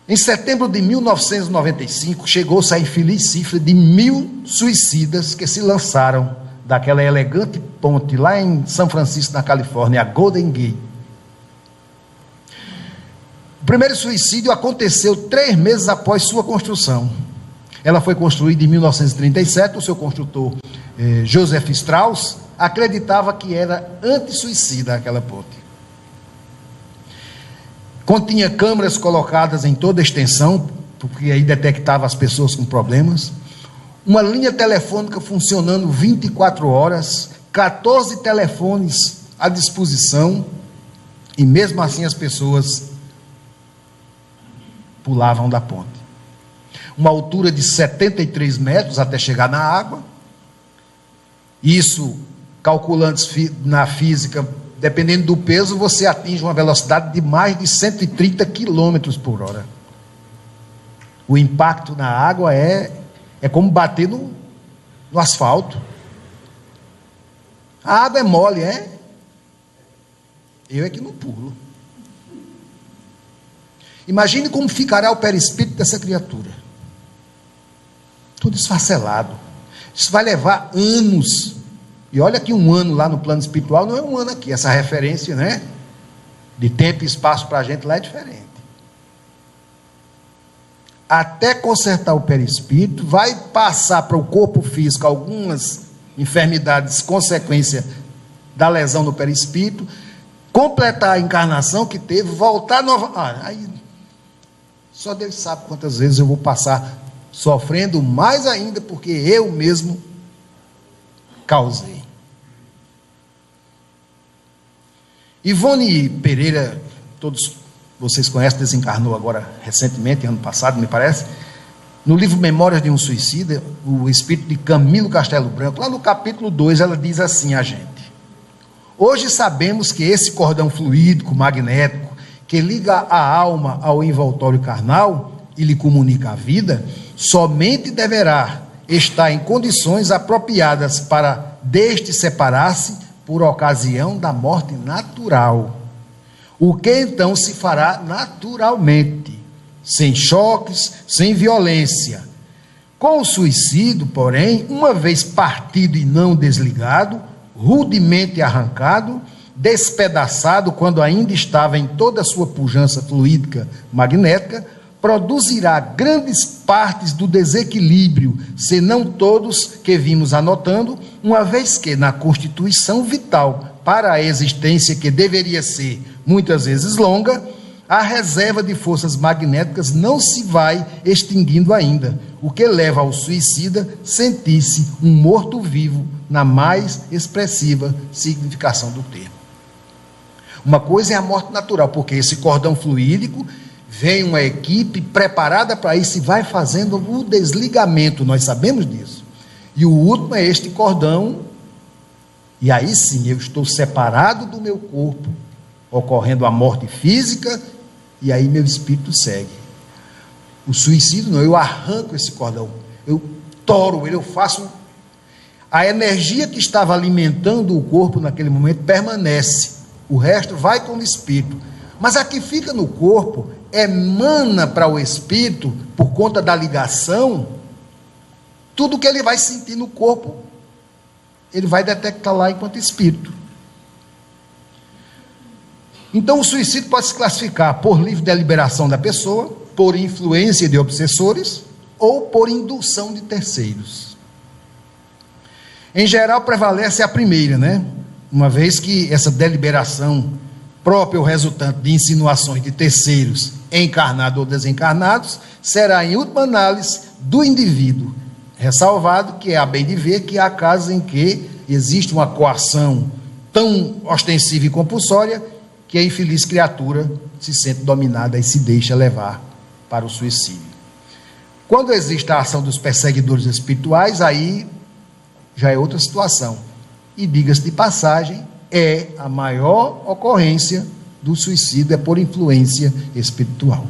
Em setembro de 1995, chegou-se a infeliz cifra de 1.000 suicidas que se lançaram daquela elegante ponte lá em São Francisco, na Califórnia, a Golden Gate. O primeiro suicídio aconteceu 3 meses após sua construção. Ela foi construída em 1937, o seu construtor, Joseph Strauss, acreditava que era anti-suicida aquela ponte. Continha câmeras colocadas em toda a extensão, porque aí detectava as pessoas com problemas. Uma linha telefônica funcionando 24 horas, 14 telefones à disposição, e mesmo assim as pessoas pulavam da ponte. Uma altura de 73 metros até chegar na água. Isso, calculando na física, dependendo do peso, você atinge uma velocidade de mais de 130 km por hora. O impacto na água é como bater no asfalto. A água é mole, é? Eu é que não pulo. Imagine como ficará o perispírito dessa criatura. Todo esfacelado. Isso vai levar anos. E olha que um ano lá no plano espiritual não é um ano aqui. Essa referência, né, de tempo e espaço para a gente lá é diferente. Até consertar o perispírito, vai passar para o corpo físico algumas enfermidades, consequência da lesão no perispírito, completar a encarnação que teve, voltar nova. Aí só Deus sabe quantas vezes eu vou passar sofrendo mais ainda, porque eu mesmo causei. Ivone Pereira, todos vocês conhecem, desencarnou agora recentemente, ano passado, me parece. No livro Memórias de um Suicida, o espírito de Camilo Castelo Branco, lá no capítulo 2, ela diz assim a gente: hoje sabemos que esse cordão fluídico, magnético, que liga a alma ao envoltório carnal e lhe comunica a vida, somente deverá estar em condições apropriadas para deste separar-se por ocasião da morte natural, o que então se fará naturalmente, sem choques, sem violência. Com o suicídio, porém, uma vez partido e não desligado, rudemente arrancado, despedaçado quando ainda estava em toda a sua pujança fluídica magnética, produzirá grandes partes do desequilíbrio, senão todos que vimos anotando, uma vez que na constituição vital para a existência, que deveria ser muitas vezes longa, a reserva de forças magnéticas não se vai extinguindo ainda, o que leva ao suicida sentir-se um morto-vivo na mais expressiva significação do termo. Uma coisa é a morte natural, porque esse cordão fluídico vem uma equipe preparada para isso e vai fazendo o desligamento, nós sabemos disso. E o último é este cordão, e aí sim eu estou separado do meu corpo, ocorrendo a morte física, e aí meu espírito segue. O suicídio não, eu arranco esse cordão, eu toro ele, eu faço... A energia que estava alimentando o corpo naquele momento permanece, o resto vai com o espírito. Mas a que fica no corpo emana para o espírito, por conta da ligação, tudo que ele vai sentir no corpo, ele vai detectar lá enquanto espírito. Então o suicídio pode se classificar por livre deliberação da pessoa, por influência de obsessores ou por indução de terceiros. Em geral prevalece a primeira, né? Uma vez que essa deliberação própria ou resultante de insinuações de terceiros, encarnados ou desencarnados, será em última análise do indivíduo, ressalvado que é a bem de ver que há casos em que existe uma coação tão ostensiva e compulsória que a infeliz criatura se sente dominada e se deixa levar para o suicídio. Quando existe a ação dos perseguidores espirituais, aí já é outra situação. E diga-se de passagem, é a maior ocorrência do suicídio, é por influência espiritual.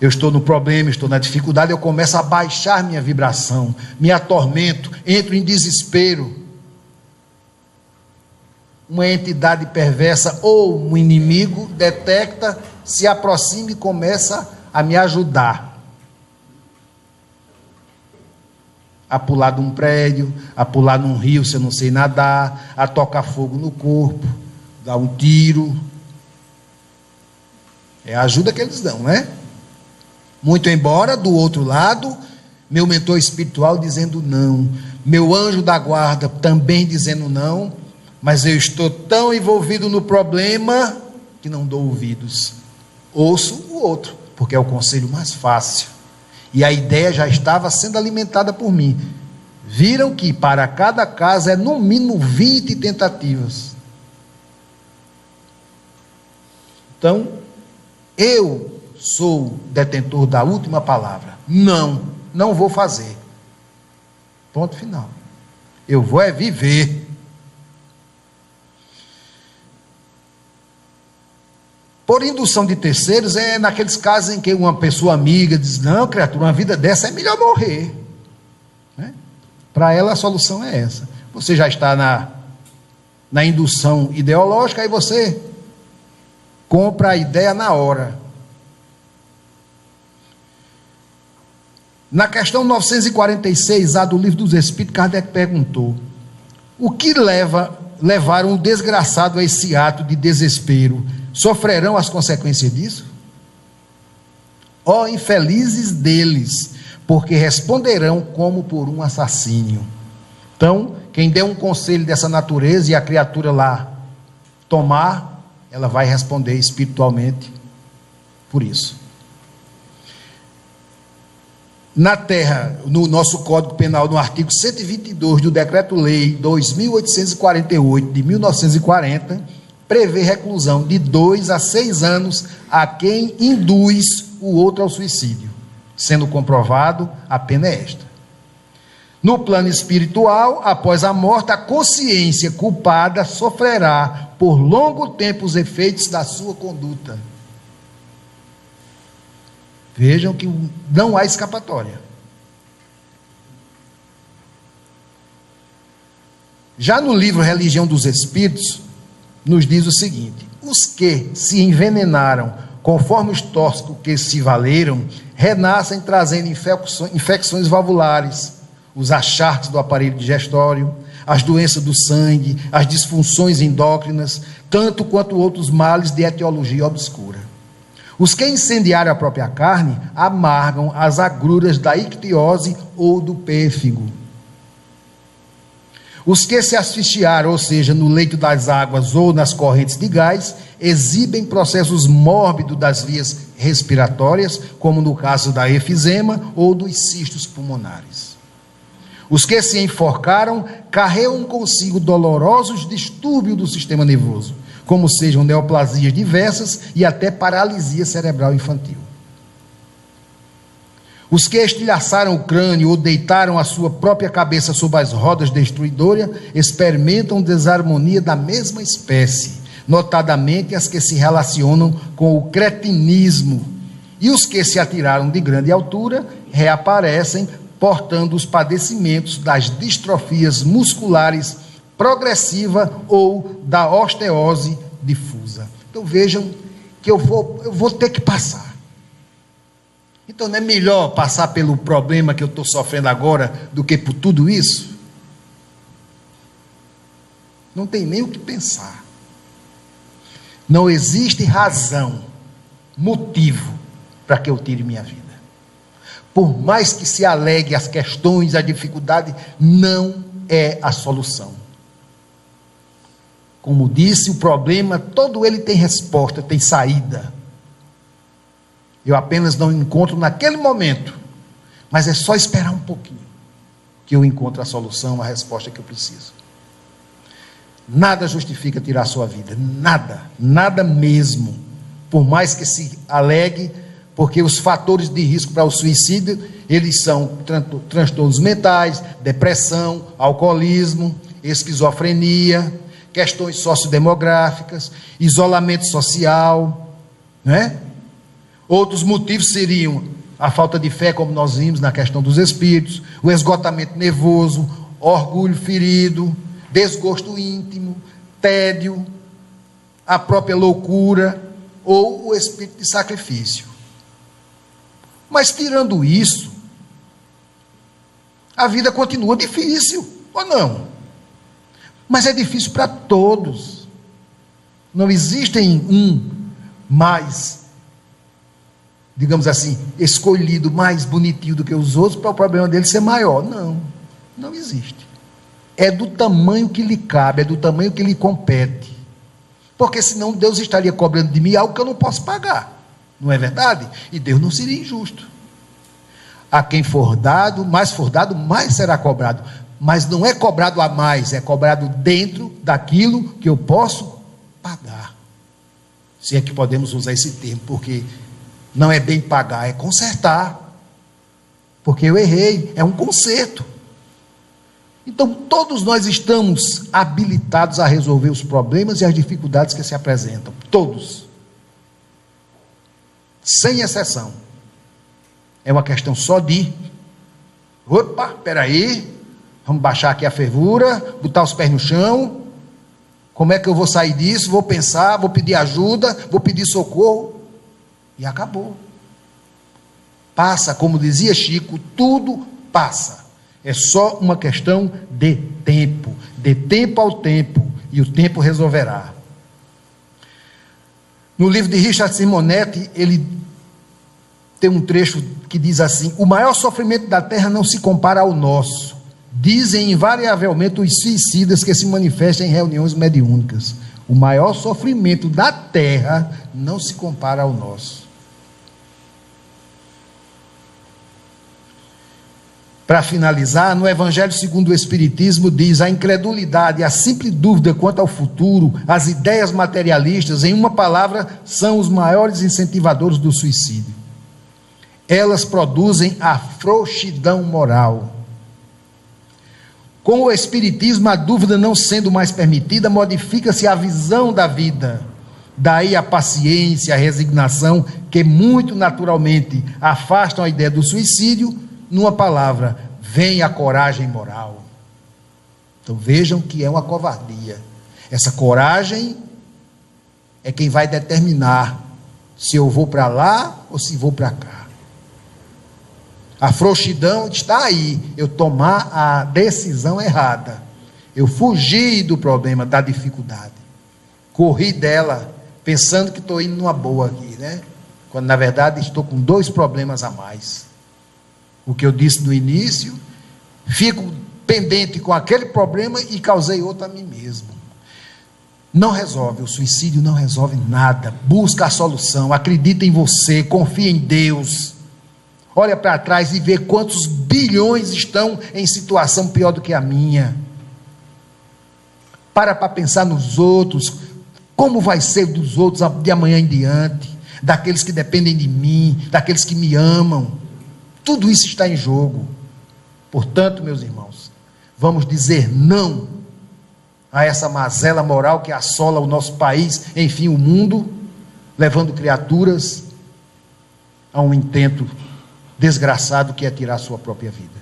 Eu estou no problema, estou na dificuldade, eu começo a baixar minha vibração, me atormento, entro em desespero. Uma entidade perversa ou um inimigo detecta, se aproxima e começa a me ajudar. A pular de um prédio, a pular num rio se eu não sei nadar, a tocar fogo no corpo, dar um tiro. É a ajuda que eles dão, né? Muito embora, do outro lado, meu mentor espiritual dizendo não, meu anjo da guarda também dizendo não, mas eu estou tão envolvido no problema que não dou ouvidos. Ouço o outro, porque é o conselho mais fácil. E a ideia já estava sendo alimentada por mim. Viram que para cada caso é no mínimo 20 tentativas. Então, eu sou detentor da última palavra. Não vou fazer. Ponto final. Eu vou é viver. Por indução de terceiros, é naqueles casos em que uma pessoa amiga diz, não, criatura, uma vida dessa é melhor morrer. Né? Para ela a solução é essa. Você já está na indução ideológica, aí você compra a ideia na hora. Na questão 946A do Livro dos Espíritos, Kardec perguntou, o que levaram o desgraçado a esse ato de desespero? Sofrerão as consequências disso? Ó infelizes deles, porque responderão como por um assassínio. Então, quem der um conselho dessa natureza e a criatura lá tomar, ela vai responder espiritualmente por isso. Na Terra, no nosso Código Penal, no artigo 122 do Decreto-Lei 2.848 de 1940, prevê reclusão de 2 a 6 anos a quem induz o outro ao suicídio. Sendo comprovado, a pena é esta. No plano espiritual, após a morte, a consciência culpada sofrerá por longo tempo os efeitos da sua conduta. Vejam que não há escapatória. Já no livro Religião dos Espíritos, nos diz o seguinte, os que se envenenaram conforme os tóxicos que se valeram, renascem trazendo infecções valvulares, os acharques do aparelho digestório, as doenças do sangue, as disfunções endócrinas, tanto quanto outros males de etiologia obscura. Os que incendiaram a própria carne amargam as agruras da ictiose ou do pêfego. Os que se asfixiaram, ou seja, no leito das águas ou nas correntes de gás, exibem processos mórbidos das vias respiratórias, como no caso da efizema ou dos cistos pulmonares. Os que se enforcaram carregam consigo dolorosos distúrbios do sistema nervoso, como sejam neoplasias diversas e até paralisia cerebral infantil. Os que estilhaçaram o crânio ou deitaram a sua própria cabeça sob as rodas destruidoras experimentam desarmonia da mesma espécie, notadamente as que se relacionam com o cretinismo, e os que se atiraram de grande altura reaparecem portando os padecimentos das distrofias musculares progressiva ou da osteose difusa. Então vejam que eu vou ter que passar. Então não é melhor passar pelo problema que eu estou sofrendo agora do que por tudo isso? Não tem nem o que pensar. Não existe razão, motivo para que eu tire minha vida. Por mais que se alegue as questões, a dificuldade, não é a solução. Como disse, o problema, todo ele tem resposta, tem saída. Eu apenas não encontro naquele momento, mas é só esperar um pouquinho, que eu encontro a solução, a resposta que eu preciso. Nada justifica tirar a sua vida, nada, nada mesmo, por mais que se alegue, porque os fatores de risco para o suicídio, eles são transtornos mentais, depressão, alcoolismo, esquizofrenia, questões sociodemográficas, isolamento social, né? Outros motivos seriam a falta de fé, como nós vimos na questão dos espíritos, o esgotamento nervoso, orgulho ferido, desgosto íntimo, tédio, a própria loucura ou o espírito de sacrifício. Mas tirando isso, a vida continua difícil, ou não? Mas é difícil para todos. Não existe um mais, digamos assim, escolhido, mais bonitinho do que os outros para o problema dele ser maior. Não, não existe. É do tamanho que lhe cabe, é do tamanho que lhe compete. Porque senão Deus estaria cobrando de mim algo que eu não posso pagar. Não é verdade? E Deus não seria injusto. A quem for dado, mais será cobrado. Mas não é cobrado a mais, é cobrado dentro daquilo que eu posso pagar. Se é que podemos usar esse termo, porque não é bem pagar, é consertar. Porque eu errei, é um conserto. Então todos nós estamos habilitados a resolver os problemas e as dificuldades que se apresentam. Todos. Sem exceção. É uma questão só de, opa, peraí, vamos baixar aqui a fervura, botar os pés no chão, como é que eu vou sair disso? Vou pensar, vou pedir ajuda, vou pedir socorro, e acabou. Passa, como dizia Chico, tudo passa. É só uma questão de tempo ao tempo, e o tempo resolverá. No livro de Richard Simonetti, ele tem um trecho que diz assim: o maior sofrimento da terra não se compara ao nosso. Dizem invariavelmente os suicidas que se manifestam em reuniões mediúnicas. O maior sofrimento da terra não se compara ao nosso. Para finalizar, no Evangelho segundo o Espiritismo diz: a incredulidade, a simples dúvida quanto ao futuro, as ideias materialistas, em uma palavra, são os maiores incentivadores do suicídio. Elas produzem a frouxidão moral. Com o Espiritismo, a dúvida não sendo mais permitida, modifica-se a visão da vida. Daí a paciência, a resignação, que muito naturalmente afastam a ideia do suicídio. Numa palavra, vem a coragem moral. Então vejam que é uma covardia. Essa coragem é quem vai determinar se eu vou para lá ou se vou para cá. A frouxidão está aí, eu tomar a decisão errada. Eu fugi do problema, da dificuldade. Corri dela, pensando que estou indo numa boa aqui, né? quando na verdade estou com 2 problemas a mais. O que eu disse no início, fico pendente com aquele problema e causei outro a mim mesmo. Não resolve, o suicídio não resolve nada. Busca a solução, acredita em você, confia em Deus. Olha para trás e vê quantos bilhões estão em situação pior do que a minha. Para pensar nos outros, como vai ser dos outros de amanhã em diante, daqueles que dependem de mim, daqueles que me amam. Tudo isso está em jogo. Portanto, meus irmãos, vamos dizer não a essa mazela moral que assola o nosso país, enfim, o mundo, levando criaturas a um intento desgraçado que é tirar a sua própria vida.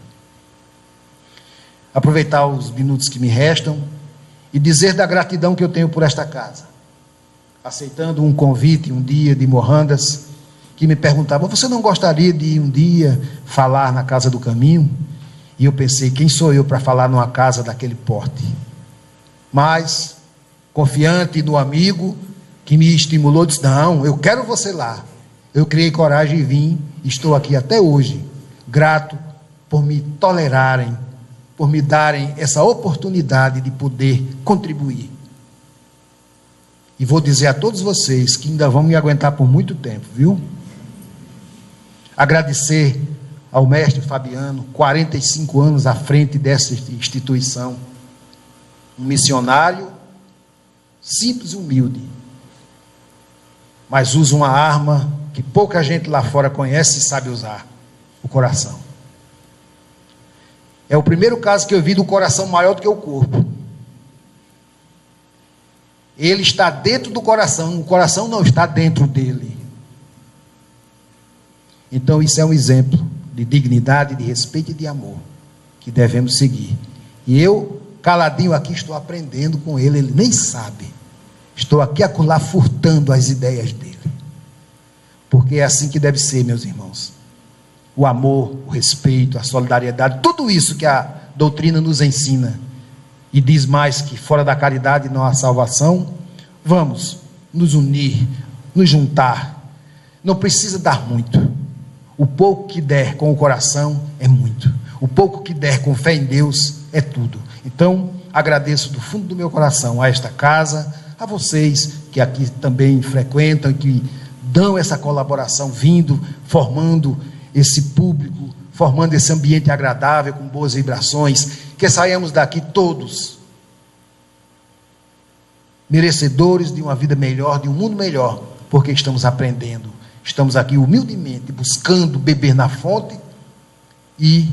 Aproveitar os minutos que me restam e dizer da gratidão que eu tenho por esta casa, aceitando um convite um dia de Mohandas, que me perguntava: você não gostaria de ir um dia falar na Casa do Caminho? E eu pensei, quem sou eu para falar numa casa daquele porte? Mas, confiante no amigo que me estimulou, disse: não, eu quero você lá. Eu criei coragem e vim, estou aqui até hoje, grato por me tolerarem, por me darem essa oportunidade de poder contribuir. E vou dizer a todos vocês que ainda vão me aguentar por muito tempo, viu? Agradecer ao mestre Fabiano, 45 anos à frente dessa instituição, um missionário simples e humilde, mas usa uma arma que pouca gente lá fora conhece e sabe usar: o coração. É o primeiro caso que eu vi do coração maior do que o corpo. Ele está dentro do coração, o coração não está dentro dele. Então isso é um exemplo de dignidade, de respeito e de amor que devemos seguir. E eu, caladinho aqui, estou aprendendo com ele, ele nem sabe. Estou aqui acolá furtando as ideias dele. Porque é assim que deve ser, meus irmãos. O amor, o respeito, a solidariedade, tudo isso que a doutrina nos ensina. E diz mais que fora da caridade não há salvação. Vamos nos unir, nos juntar. Não precisa dar muito. O pouco que der com o coração é muito. O pouco que der com fé em Deus é tudo. Então, agradeço do fundo do meu coração a esta casa, a vocês que aqui também frequentam, que dão essa colaboração, vindo, formando esse público, formando esse ambiente agradável, com boas vibrações, que saiamos daqui todos merecedores de uma vida melhor, de um mundo melhor, porque estamos aprendendo. Estamos aqui humildemente buscando beber na fonte e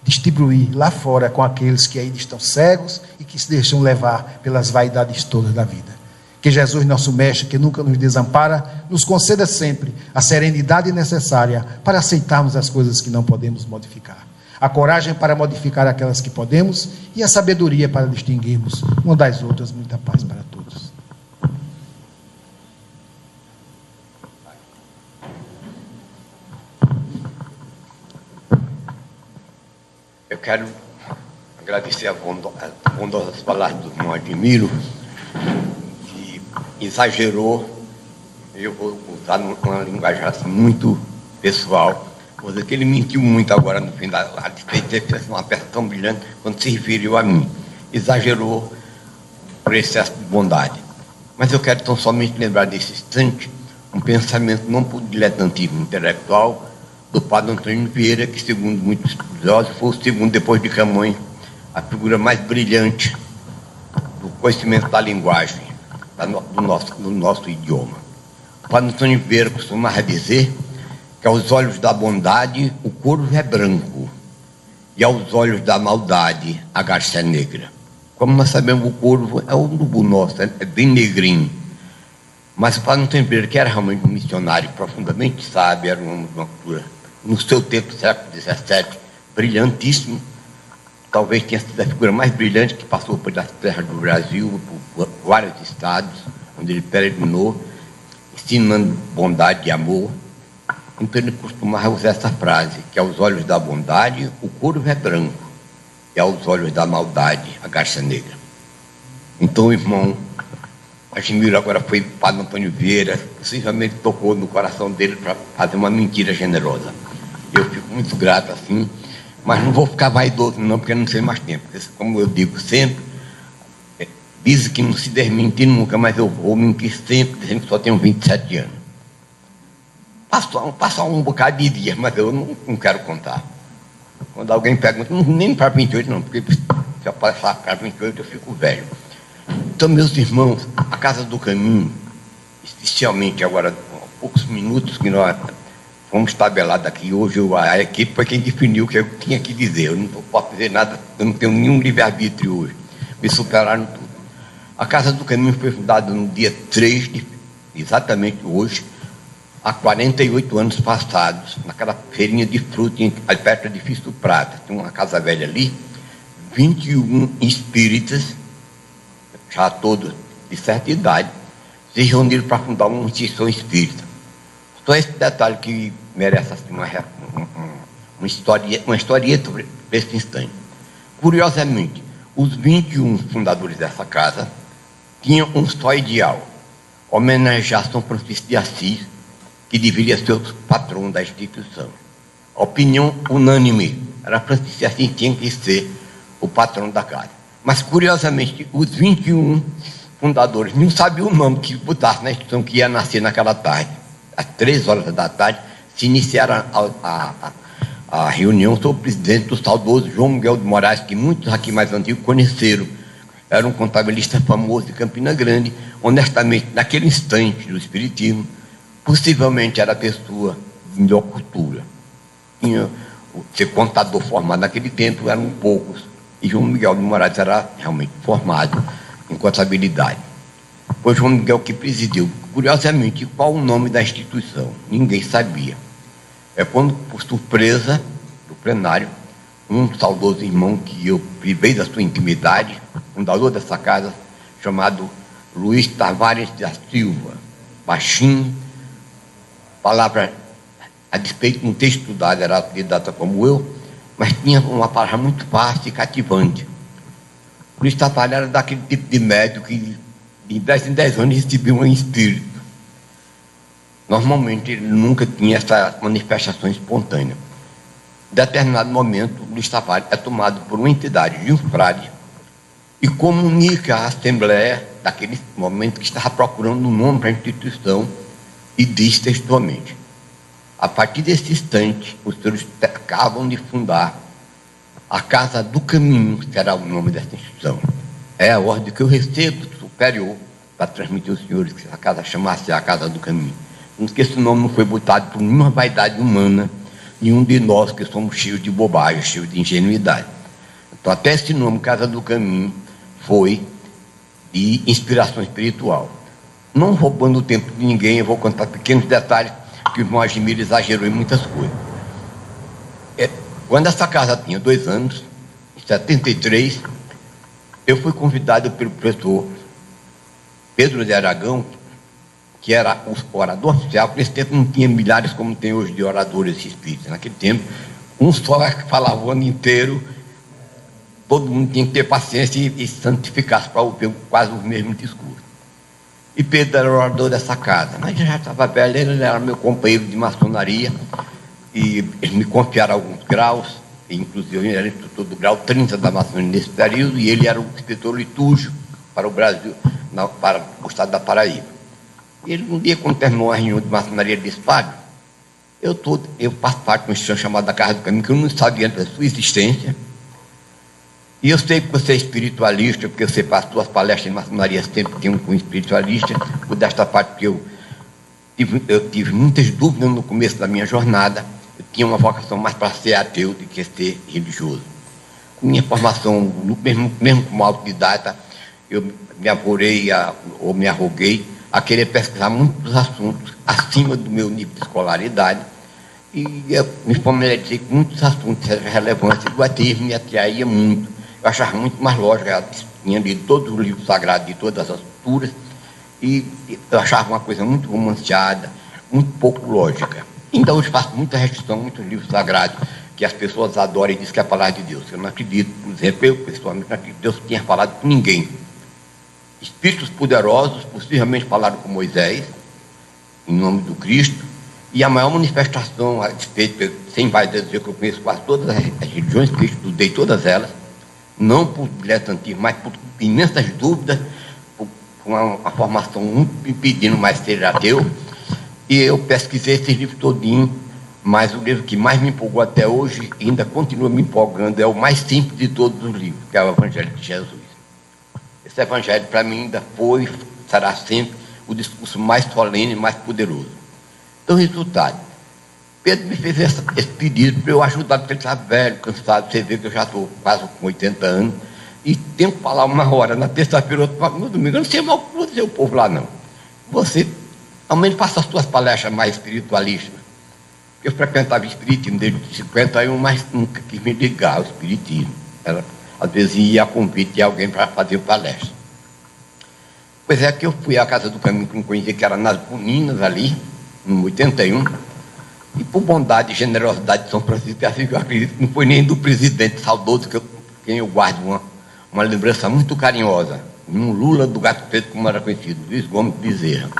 distribuir lá fora com aqueles que ainda estão cegos e que se deixam levar pelas vaidades todas da vida. Que Jesus, nosso Mestre, que nunca nos desampara, nos conceda sempre a serenidade necessária para aceitarmos as coisas que não podemos modificar, a coragem para modificar aquelas que podemos e a sabedoria para distinguirmos uma das outras. Muita paz para todos. Eu quero agradecer as bondosas palavras do irmão Admiro, que exagerou. Eu vou usar uma linguagem assim, muito pessoal. Vou dizer que ele mentiu muito agora no fim da fez uma peça tão brilhante quando se referiu a mim. Exagerou por excesso de bondade. Mas eu quero tão somente lembrar desse instante um pensamento não por diletantismo intelectual do padre Antônio Vieira, que, segundo muitos estudiosos, foi o segundo, depois de Camões, a figura mais brilhante do conhecimento da linguagem, do nosso idioma. O padre Antônio Vieira costumava dizer que aos olhos da bondade o corvo é branco e aos olhos da maldade a garça é negra. Como nós sabemos, o corvo é um urubu nosso, é bem negrinho. Mas o padre Antônio Vieira, que era realmente um missionário profundamente sábio, era uma cultura, no seu tempo, século XVII, brilhantíssimo, talvez tenha sido a figura mais brilhante que passou pelas terras do Brasil, por vários estados, onde ele peregrinou, ensinando bondade e amor. Então ele costumava usar essa frase, que aos olhos da bondade o corvo é branco e aos olhos da maldade a garça negra. Então, irmão, a Admiro agora foi Padre Antônio Vieira, possivelmente tocou no coração dele para fazer uma mentira generosa. Eu fico muito grato assim, mas não vou ficar vaidoso não, porque não sei mais tempo. Como eu digo sempre, dizem que não se desmentir nunca, mas eu vou mentir sempre, dizendo que só tenho 27 anos. Passou um bocado de dias, mas eu não quero contar. Quando alguém pergunta, nem para 28 não, porque se eu passar para 28 eu fico velho. Então, meus irmãos, a Casa do Caminho, especialmente agora, há poucos minutos que nós fomos tabelados aqui, hoje a equipe foi quem definiu o que eu tinha que dizer. Eu não posso dizer nada, eu não tenho nenhum livre-arbítrio hoje. Me superaram tudo. A Casa do Caminho foi fundada no dia 3 exatamente hoje, há 48 anos passados, naquela feirinha de fruta, perto do edifício do Prata. Tem uma casa velha ali, 21 espíritas, já todos de certa idade, se reuniram para fundar uma instituição espírita. Só esse detalhe que merece assim, uma historieta para esse instante. Curiosamente, os 21 fundadores dessa casa tinham um só ideal: homenagear São Francisco de Assis, que deveria ser o patrão da instituição. A opinião unânime era Francisco de Assis tinha que ser o patrão da casa. Mas, curiosamente, os 21 fundadores não sabiam o nome que botasse na instituição que ia nascer naquela tarde. Às 3 horas da tarde, se iniciaram a reunião sob o presidente do saudoso João Miguel de Moraes, que muitos aqui mais antigos conheceram. Era um contabilista famoso de Campina Grande, honestamente, naquele instante do espiritismo, possivelmente era a pessoa de melhor cultura. Ser contador formado naquele tempo eram poucos. E João Miguel de Moraes era realmente formado em contabilidade. Foi João Miguel que presidiu. Curiosamente, qual o nome da instituição? Ninguém sabia. É quando, por surpresa, do plenário, um saudoso irmão que eu privei da sua intimidade, fundador dessa casa, chamado Luiz Tavares da Silva, baixinho, palavra a despeito, não ter estudado, era autodidata como eu, mas tinha uma palavra muito fácil e cativante. O Luiz Tavares era daquele tipo de médico que de 10 em 10 anos recebia um espírito. Normalmente ele nunca tinha essa manifestação espontânea. Em determinado momento, o Luiz Tavares é tomado por uma entidade de um frade e comunica à Assembleia, daquele momento, que estava procurando um nome para a instituição, e diz textualmente: a partir desse instante, os senhores acabam de fundar a Casa do Caminho, que será o nome dessa instituição. É a ordem que eu recebo do superior para transmitir aos senhores que a casa chamasse a Casa do Caminho. Não esqueça, o nome não foi botado por nenhuma vaidade humana, nenhum de nós que somos cheios de bobagem, cheios de ingenuidade. Então, até esse nome, Casa do Caminho, foi de inspiração espiritual. Não roubando o tempo de ninguém, eu vou contar pequenos detalhes que o irmão Admiro exagerou em muitas coisas. Quando essa casa tinha 2 anos, em 73, eu fui convidado pelo professor Pedro de Aragão, que era o orador oficial. Por esse tempo não tinha milhares como tem hoje de oradores espíritas. Naquele tempo, um só falava o ano inteiro, todo mundo tinha que ter paciência e santificar-se para ouvir quase o mesmo discurso. E Pedro era o orador dessa casa, mas já estava velho, ele era meu companheiro de maçonaria, e eles me confiaram alguns graus, inclusive ele era instrutor do grau 30 da maçonaria nesse período, e ele era o inspetor litúrgico para o Brasil, para o estado da Paraíba. E ele, um dia, quando terminou a reunião de maçonaria, ele disse: Fábio, eu faço parte de uma instituição chamada Casa do Caminho, que eu não sabia da sua existência, e eu sei que você é espiritualista, porque você faz suas palestras em maçonaria, sempre tem um com espiritualista, por desta parte que eu tive muitas dúvidas no começo da minha jornada. Eu tinha uma vocação mais para ser ateu do que ser religioso. Minha formação, mesmo como autodidata, eu me arroguei a querer pesquisar muitos assuntos acima do meu nível de escolaridade, e eu me familiarizei com muitos assuntos de relevância, e o ateísmo me atraía muito. Eu achava muito mais lógico, eu tinha lido todos os livros sagrados de todas as culturas, e eu achava uma coisa muito romanceada, muito pouco lógica. Ainda hoje faço muita restrição, muitos livros sagrados, que as pessoas adoram e dizem que é a palavra de Deus. Eu não acredito, por exemplo, eu pessoalmente não acredito que Deus tenha falado com ninguém. espíritos poderosos, possivelmente falaram com Moisés, em nome do Cristo, e a maior manifestação a respeito, sem vai dizer que eu conheço quase todas as religiões, que eu estudei todas elas, não por bilhete antigo, mas por imensas dúvidas, por uma formação muito me pedindo mais ser ateu, e eu pesquisei esse livro todinho, mas o livro que mais me empolgou até hoje, e ainda continua me empolgando, é o mais simples de todos os livros, que é o Evangelho de Jesus. Esse Evangelho, para mim, ainda foi, será sempre, o discurso mais solene e mais poderoso. Então, resultado, Pedro me fez esse pedido para eu ajudar, porque ele estava velho, cansado. Você vê que eu já estou quase com 80 anos, e tenho que falar uma hora na terça-feira, no domingo. Eu não sei mal o que vou dizer o povo lá, não. Você, ao menos, faça as suas palestras mais espiritualistas. Eu frequentava o espiritismo desde os 50 anos, mas nunca quis me ligar ao espiritismo. Às vezes ia a convite de alguém para fazer palestra. Pois é que eu fui à Casa do Caminho, que não conhecia, que era nas Boninas, ali, no 81, e por bondade e generosidade de São Francisco, eu acredito que não foi nem do presidente saudoso, quem eu guardo uma lembrança muito carinhosa, um Lula do Gato Preto, como era conhecido, Luiz Gomes Bezerra.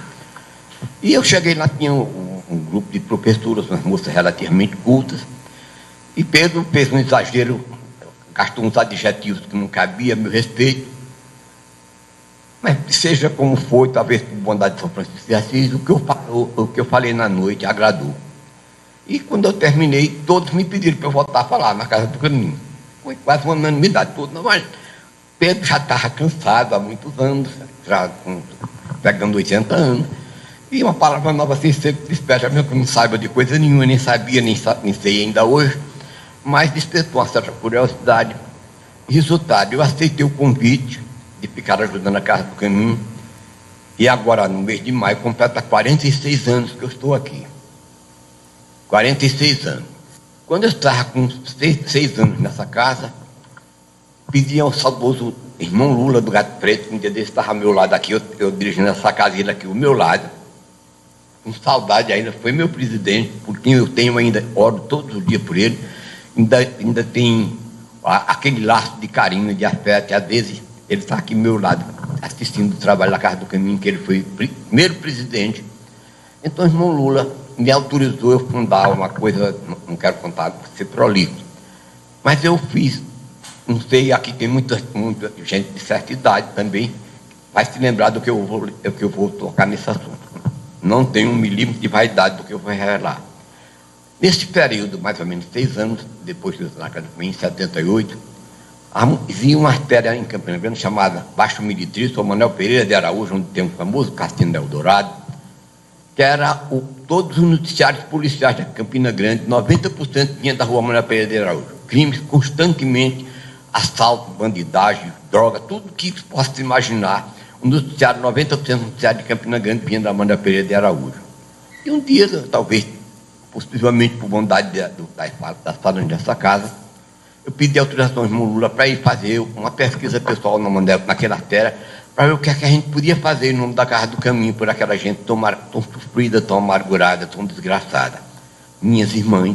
E eu cheguei lá, tinha um grupo de professoras, umas moças relativamente cultas, e Pedro fez um exagero, gastou uns adjetivos que não cabia a meu respeito, mas seja como foi, talvez por bondade de São Francisco de Assis, o que eu falei na noite agradou. E quando eu terminei, todos me pediram para eu voltar a falar na Casa do Caminho. Foi quase uma unanimidade toda, mas Pedro já estava cansado há muitos anos, já pegando 80 anos, e uma palavra nova assim sempre desperta, mesmo que eu não saiba de coisa nenhuma, nem sabia, nem sei ainda hoje, mas despertou uma certa curiosidade. Resultado, eu aceitei o convite de ficar ajudando a Casa do Caminho, e agora, no mês de maio, completa 46 anos que eu estou aqui. 46 anos. Quando eu estava com 6 anos nessa casa, pedi ao saudoso irmão Lula do Gato Preto, que um dia desse estava ao meu lado aqui, eu dirigindo essa casa, ele aqui ao meu lado, com saudade ainda, foi meu presidente, por quem eu tenho ainda, oro todos os dias por ele, ainda tem aquele laço de carinho, de afeto, e às vezes ele está aqui ao meu lado, assistindo o trabalho da Casa do Caminho, que ele foi o primeiro presidente. Então, o irmão Lula me autorizou a fundar uma coisa, não quero contar, ser prolixo, mas eu fiz, não sei, aqui tem muita gente de certa idade também, vai se lembrar do que eu vou tocar nesse assunto. Não tenho 1 milímetro de vaidade do que eu vou revelar. Nesse período, mais ou menos 6 anos, depois que eu estava na Casa do Caminho, em 78, havia uma artéria em Campina Grande chamada Baixo Meretriz, o Manuel Pereira de Araújo, onde tem um famoso Cassino Eldorado, que era todos os noticiários policiais da Campina Grande, 90% vinha da rua Manuel Pereira de Araújo. Crimes constantemente, assalto, bandidagem, droga, tudo que possa se imaginar. O noticiário, 90% do noticiário de Campina Grande vinha da Manuel Pereira de Araújo. E um dia, talvez, possivelmente por bondade das falantes dessa casa, eu pedi autorização ao irmão Lula para ir fazer uma pesquisa pessoal naquela artéria, para ver o que é que a gente podia fazer em nome da Casa do Caminho por aquela gente tão sofrida, tão amargurada, tão desgraçada. Minhas irmãs,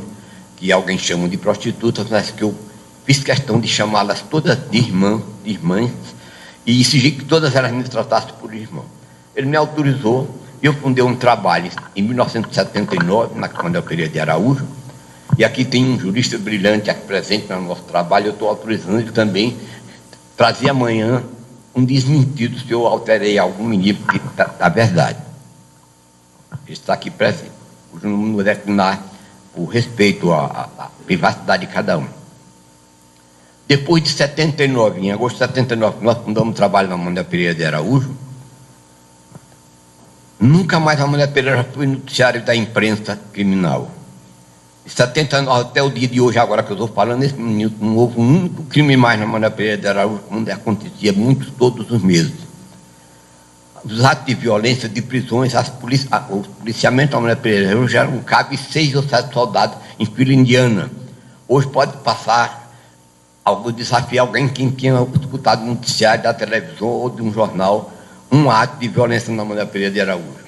que alguém chama de prostitutas, mas que eu fiz questão de chamá-las todas de irmãs, e exigi que todas elas me tratassem por irmão. Ele me autorizou, e eu fundei um trabalho em 1979, na Manuel Pereira de Araújo, e aqui tem um jurista brilhante aqui presente no nosso trabalho, eu estou autorizando ele também trazer amanhã um desmentido se eu alterei algum menino da verdade. Ele está aqui presente, cujo número é declinar o respeito à privacidade de cada um. Depois de 79, em agosto de 79, nós fundamos um trabalho na Manuel Pereira de Araújo. Nunca mais a Manuel Pereira foi noticiário da imprensa criminal. Em 79, até o dia de hoje, agora que eu estou falando, nesse minuto, não houve um único crime mais na Manuel Pereira de Araújo, como acontecia muitos todos os meses. Os atos de violência, de prisões, os policiamentos da Manuel Pereira de Araújo já eram cabe 6 ou 7 soldados em fila indiana. Hoje pode passar algo, desafiar alguém que tinha escutado um noticiário da televisão ou de um jornal, um ato de violência na Manuel Pereira de Araújo.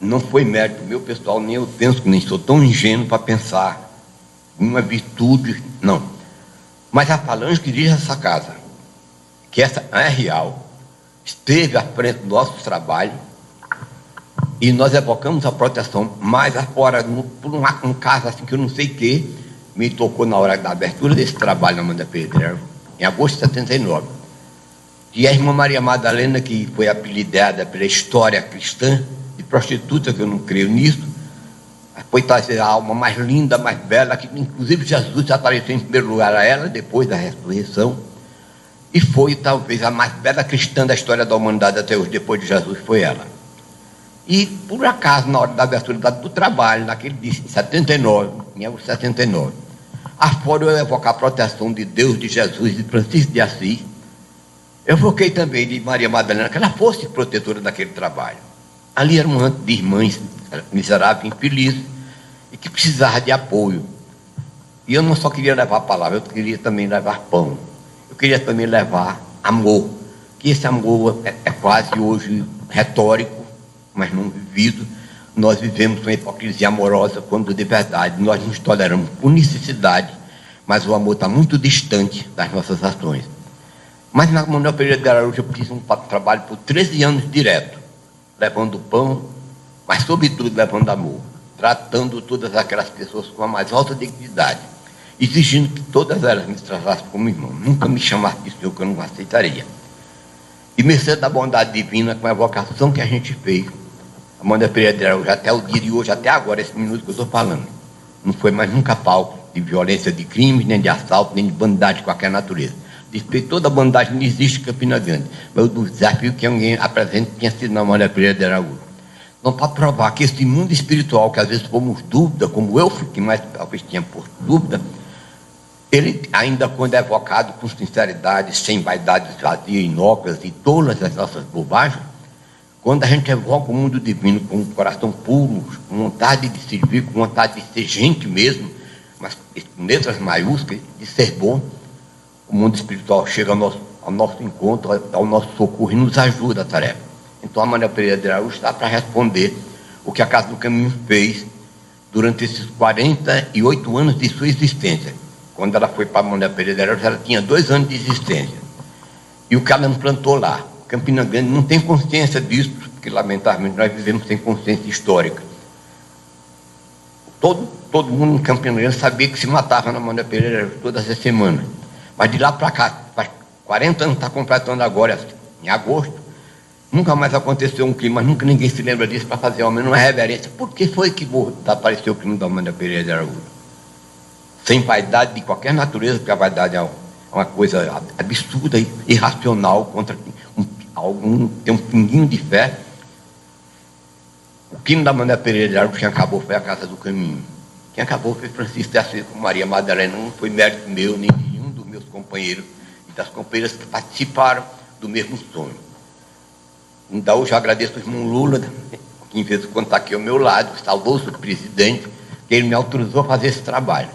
Não foi mérito meu, pessoal, nem eu penso que nem sou tão ingênuo para pensar em uma virtude, não. Mas a falange que dirige essa casa, que essa é real, esteve à frente do nosso trabalho e nós evocamos a proteção, mas agora, por um caso assim que eu não sei o que, me tocou na hora da abertura desse trabalho na Amanda Pedreira, em agosto de 79. E a irmã Maria Madalena, que foi apelidada pela história cristã de prostituta, que eu não creio nisso, foi trazer a alma mais linda, mais bela, que inclusive Jesus apareceu em primeiro lugar a ela, depois da ressurreição, e foi talvez a mais bela cristã da história da humanidade até hoje, depois de Jesus, foi ela. E por acaso, na hora da abertura do trabalho, naquele dia, em 79, em agosto de 79, afora eu evocar a proteção de Deus, de Jesus, de Francisco de Assis, eu evoquei também de Maria Madalena, que ela fosse protetora daquele trabalho. Ali era um manto de irmãs miseráveis, infelizes, e que precisavam de apoio. E eu não só queria levar a palavra, eu queria também levar pão. Eu queria também levar amor, que esse amor é quase hoje retórico, mas não vivido. Nós vivemos uma hipocrisia amorosa quando de verdade nós nos toleramos por necessidade, mas o amor está muito distante das nossas ações. Mas na Manuel Pereira de Araújo eu fiz um trabalho por 13 anos direto, levando pão, mas sobretudo levando amor, tratando todas aquelas pessoas com a mais alta dignidade, exigindo que todas elas me tratassem como irmão, nunca me chamassem de senhor, que eu não aceitaria. E mercê da bondade divina, com a evocação que a gente fez, a Manuel Pereira de Araújo, até o dia de hoje, até agora, esse minuto que eu estou falando, não foi mais nunca palco de violência de crimes, nem de assalto, nem de bandidagem de qualquer natureza. Despeito toda a bandagem não existe em Campina Grande. Mas o desafio que alguém apresenta tinha sido na Manuel Pereira de Araújo. Então, para provar que esse mundo espiritual, que às vezes fomos dúvida, como eu fui, que mais talvez tinha por dúvida, ele ainda quando é evocado com sinceridade, sem vaidades vazias, inócuas e tolas as nossas bobagens, quando a gente evoca o mundo divino com um coração puro, com vontade de servir, com vontade de ser gente mesmo, mas com letras maiúsculas, de ser bom, o mundo espiritual chega ao nosso encontro, ao nosso socorro e nos ajuda a tarefa. Então a Manuel Pereira de Araújo está para responder o que a Casa do Caminho fez durante esses 48 anos de sua existência. Quando ela foi para a Manuel Pereira de Araújo, ela tinha 2 anos de existência. E o que ela implantou lá, Campina Grande não tem consciência disso, porque lamentavelmente nós vivemos sem consciência histórica. Todo mundo em Campina Grande sabia que se matava na Manuel Pereira todas as semanas. Mas de lá para cá, faz 40 anos, está completando agora, em agosto, nunca mais aconteceu um crime, mas nunca ninguém se lembra disso para fazer ao menos uma reverência. Por que foi que apareceu o crime da Manuel Pereira de Araújo? Sem vaidade de qualquer natureza, porque a vaidade é uma coisa absurda e irracional contra algum tem um pinguinho de fé. O crime da Manuel Pereira de Araújo, quem acabou foi a Casa do Caminho. Quem acabou foi Francisco de Assis com Maria Madalena. Não foi mérito meu, nem de nenhum dos meus companheiros e das companheiras que participaram do mesmo sonho. Então, hoje eu agradeço ao irmão Lula, que em vez de contar aqui ao meu lado, saudoso presidente, que ele me autorizou a fazer esse trabalho.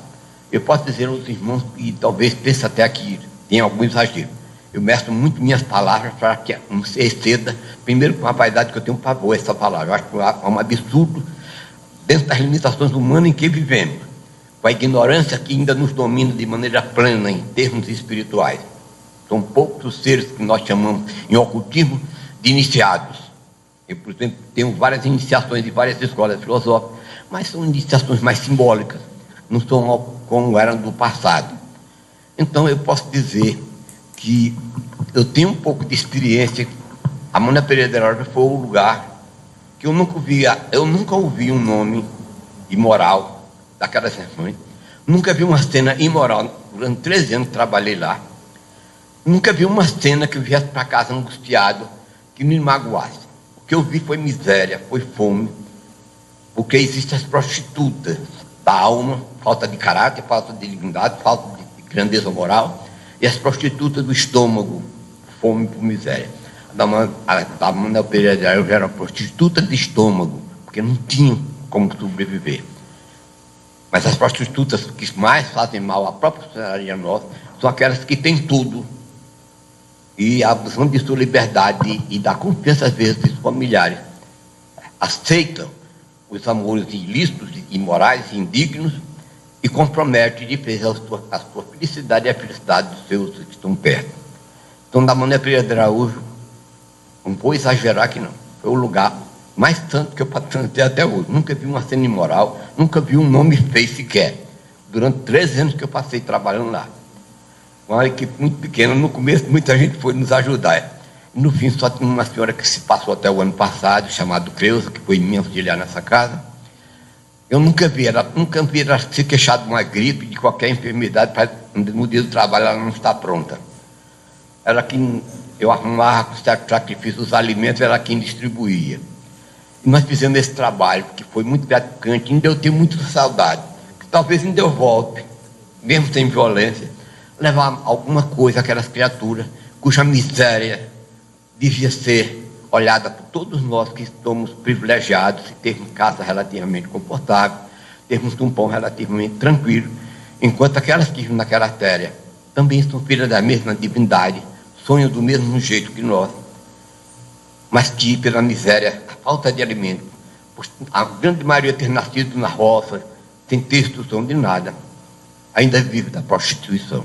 Eu posso dizer aos irmãos que talvez pensem até que tem algum exagero. Eu meço muito minhas palavras para que não se exceda, primeiro com a vaidade que eu tenho pavor essa palavra. Eu acho que é um absurdo dentro das limitações humanas em que vivemos, com a ignorância que ainda nos domina de maneira plena em termos espirituais. São poucos os seres que nós chamamos em ocultismo de iniciados. Eu, por exemplo, tenho várias iniciações de várias escolas filosóficas, mas são iniciações mais simbólicas, não são como eram do passado. Então eu posso dizer que eu tenho um pouco de experiência. A Manuel Pereira de Araújo foi o lugar que eu nunca ouvi um nome imoral daquelas irmãs, nunca vi uma cena imoral. Durante 13 anos trabalhei lá, nunca vi uma cena que eu viesse para casa angustiado, que me magoasse. O que eu vi foi miséria, foi fome, porque existem as prostitutas da alma, falta de caráter, falta de dignidade, falta de grandeza moral, e as prostitutas do estômago, fome por miséria. A Manuel Pereira de Araújo era prostituta de estômago, porque não tinham como sobreviver. Mas as prostitutas que mais fazem mal à própria sociedade nossa são aquelas que têm tudo, e abusando de sua liberdade e da confiança, às vezes, dos familiares, aceitam os amores ilícitos, imorais, indignos, e comprometem de vez a sua felicidade e a felicidade dos seus que estão perto. Então, da Manuel Pereira de Araújo, Não vou exagerar que não. Foi o lugar mais santo que eu passei até hoje. Nunca vi uma cena imoral, nunca vi um nome feio sequer. Durante 13 anos que eu passei trabalhando lá. Uma equipe muito pequena, no começo muita gente foi nos ajudar. E no fim só tinha uma senhora que se passou até o ano passado, chamada Creuza, que foi minha auxiliar nessa casa. Eu nunca vi ela se queixar de uma gripe, de qualquer enfermidade, para no dia do trabalho ela não está pronta. Ela quem eu arrumava com certo sacrifício os alimentos, ela quem distribuía. E nós fizemos esse trabalho, que foi muito gratificante, ainda eu tenho muita saudade, que talvez ainda eu volte, mesmo sem violência, levar alguma coisa àquelas criaturas cuja miséria devia ser olhada por todos nós que somos privilegiados e termos casa relativamente confortável, termos um pão relativamente tranquilo, enquanto aquelas que vivem naquela artéria também são filhas da mesma divindade, sonham do mesmo jeito que nós, mas que pela miséria, a falta de alimento, a grande maioria ter nascido na roça, sem ter instrução de nada, ainda vive da prostituição.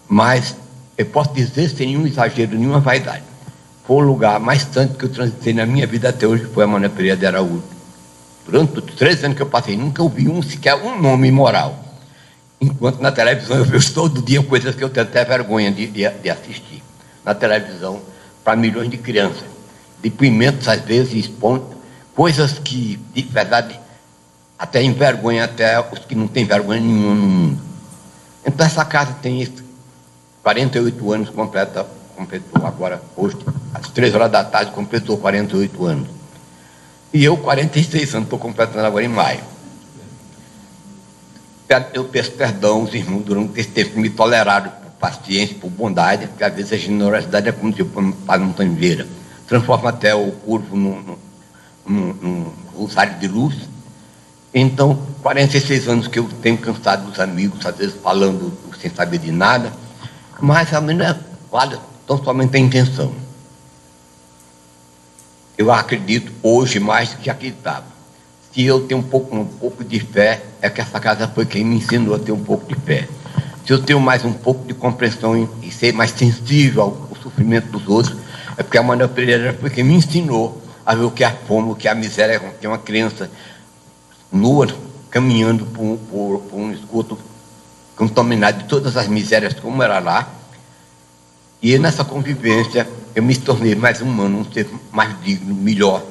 Mas eu posso dizer, sem nenhum exagero, nenhuma vaidade, foi o lugar mais santo que eu transitei na minha vida até hoje, foi a Maria Pereira de Araújo. Durante os 13 anos que eu passei, nunca ouvi sequer um nome imoral. Enquanto na televisão eu vejo todo dia coisas que eu tenho até vergonha de assistir. Na televisão, para milhões de crianças. Depoimentos, às vezes, expõem coisas que, de verdade, até envergonham até os que não têm vergonha nenhuma no mundo. Então, essa casa tem 48 anos, completou agora, hoje, às 3 horas da tarde, completou 48 anos. E eu, 46 anos, estou completando agora em maio. Eu peço perdão aos irmãos durante esse tempo que me toleraram por paciência, por bondade, porque às vezes a generosidade é como se faz uma tangueira. Transforma até o corpo num rosário de luz. Então, 46 anos que eu tenho cansado dos amigos, às vezes falando sem saber de nada, mas a menina vale tão somente a intenção. Eu acredito hoje mais do que acreditava. Se eu tenho um pouco de fé, é que essa casa foi quem me ensinou a ter um pouco de fé. Se eu tenho mais um pouco de compreensão e ser mais sensível ao sofrimento dos outros, é porque a Maria Pereira foi quem me ensinou a ver o que é a fome, o que é a miséria, que é uma criança nua, caminhando por um esgoto contaminado de todas as misérias como era lá. E nessa convivência eu me tornei mais humano, um ser mais digno, melhor,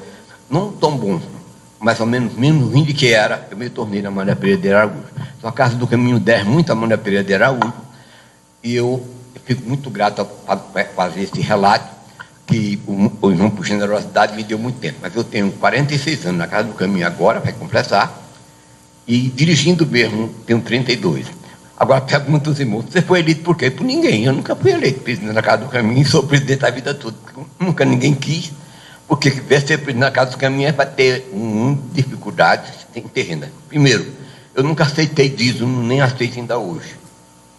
não tão bom, mais ou menos menos ruim do que era, eu me tornei na Maria Pereira de Araújo. Então a Casa do Caminho 10 muito a Maria Pereira de Araújo, e eu fico muito grato a fazer esse relato, que o irmão, por generosidade, me deu muito tempo. Mas eu tenho 46 anos na Casa do Caminho agora, vai completar, e dirigindo mesmo, tenho 32. Agora pergunta os irmãos, você foi eleito por quê? Por ninguém. Eu nunca fui eleito presidente da Casa do Caminho, sou presidente da vida toda. Nunca ninguém quis, porque se ser presidente da Casa do Caminho vai ter dificuldades sem ter renda. Primeiro, eu nunca aceitei dízimo, nem aceito ainda hoje.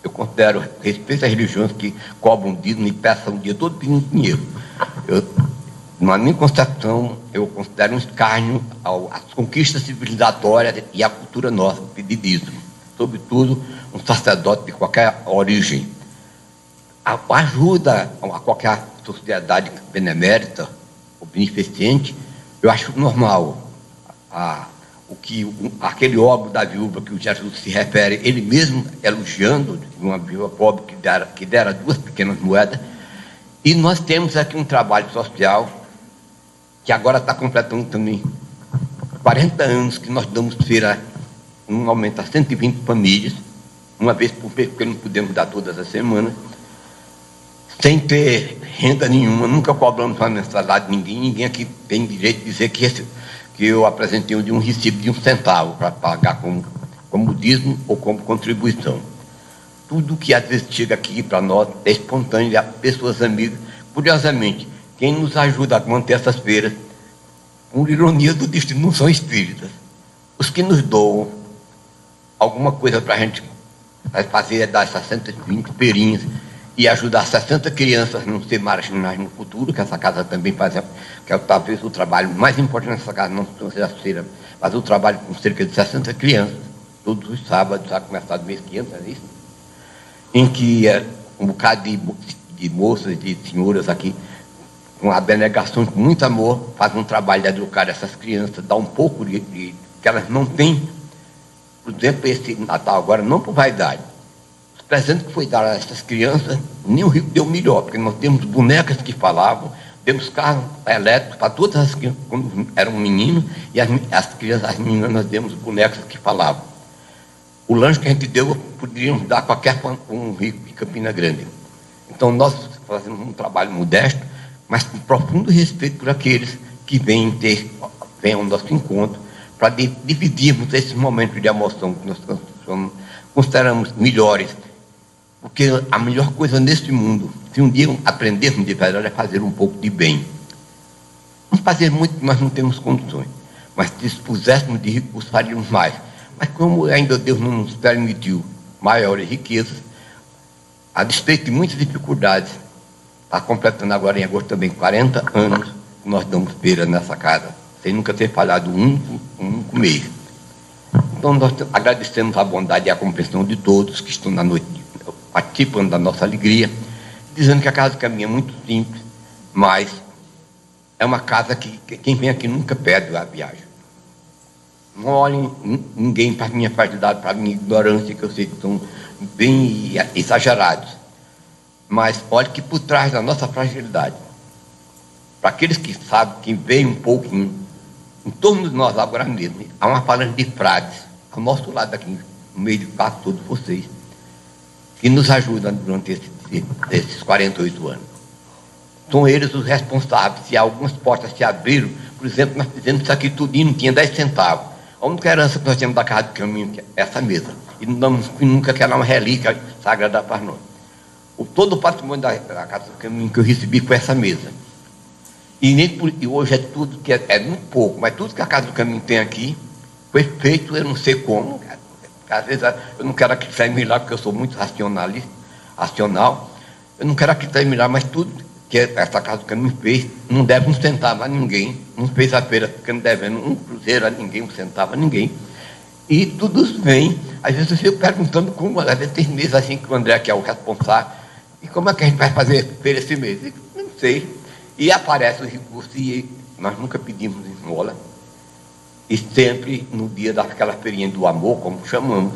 Eu considero, respeito às religiões que cobram dízimo e peçam um dia todo pedindo dinheiro. Na minha concepção, eu considero um escárnio às conquistas civilizatórias e à cultura nossa, pedir dízimo. Sobretudo, um sacerdote de qualquer origem. Ajuda a qualquer sociedade benemérita ou beneficente, eu acho normal. Aquele óbvio da viúva que o Jesus se refere, ele mesmo elogiando uma viúva pobre que dera 2 pequenas moedas. E nós temos aqui um trabalho social que agora está completando também 40 anos que nós damos feira, um aumento a 120 famílias, uma vez por mês, porque não podemos dar todas as semanas, sem ter renda nenhuma, nunca cobramos uma mensalidade de ninguém. Ninguém aqui tem direito de dizer que eu apresentei um recibo de 1 centavo para pagar como dízimo ou como contribuição. Tudo que às vezes chega aqui para nós é espontâneo, de pessoas amigas. Curiosamente, quem nos ajuda a manter essas feiras, por ironia do destino, não são espíritas. Os que nos doam alguma coisa para a gente fazer é dar 620 feirinhas e ajudar 60 crianças a não ser marginais no futuro, que essa casa também faz, que é talvez o trabalho mais importante dessa casa, não seja a feira, mas o trabalho com cerca de 60 crianças, todos os sábados, já começado mês 500, é isso? Em que um bocado de moças, de senhoras aqui, com abnegação, com muito amor, faz um trabalho de educar essas crianças, dá um pouco de que elas não têm. Por exemplo, esse Natal agora, não por vaidade. Os presentes que foi dar a essas crianças, nem o rico deu melhor, porque nós temos bonecas que falavam, temos carros elétricos para todas as crianças, quando eram meninos, e as crianças, as meninas, nós demos bonecas que falavam. O lanche que a gente deu, poderíamos dar a qualquer um rico de Campina Grande. Então, nós fazemos um trabalho modesto, mas com profundo respeito por aqueles que vêm ao nosso encontro, para dividirmos esses momentos de emoção que nós consideramos melhores. Porque a melhor coisa neste mundo, se um dia aprendermos de verdade, é fazer um pouco de bem. Não fazer muito, nós não temos condições. Mas se dispuséssemos de recursos, faríamos mais. Mas como ainda Deus não nos permitiu maiores riquezas, a despeito de muitas dificuldades, está completando agora em agosto também 40 anos que nós damos feira nessa casa, sem nunca ter falhado um único mês. Então nós agradecemos a bondade e a compreensão de todos que estão na noite participando da nossa alegria, dizendo que a Casa do Caminho é muito simples, mas é uma casa que quem vem aqui nunca perde a viagem. Não olhem ninguém para a minha fragilidade, para a minha ignorância, que eu sei que estão bem exagerados. Mas olhe que por trás da nossa fragilidade, para aqueles que sabem, que veem um pouquinho, em torno de nós agora mesmo, há uma falange de frades, ao nosso lado aqui, no meio de quase todos vocês, que nos ajudam durante esses 48 anos. São eles os responsáveis. Se algumas portas se abriram, por exemplo, nós fizemos isso aqui tudinho, não tinha 10 centavos. A única herança que nós temos da Casa do Caminho é essa mesa. E nunca quer dar uma relíquia sagrada para nós. Todo o patrimônio da Casa do Caminho que eu recebi foi essa mesa. E hoje é tudo que é muito pouco, mas tudo que a Casa do Caminho tem aqui foi feito, eu não sei como. Às vezes eu não quero acreditar em milagre, porque eu sou muito racional. Eu não quero acreditar em milagre, mas tudo que essa Casa do Caminho fez, não deve um centavo a ninguém. Não fez a feira ficando devendo um cruzeiro a ninguém, um centavo a ninguém. E tudo vem. Às vezes eu fico perguntando como, às vezes tem meses assim que o André, que é o responsável, e como é que a gente vai fazer feira esse mês? Eu não sei. E aparece o recurso, e nós nunca pedimos esmola. E sempre no dia daquela feirinha do amor, como chamamos,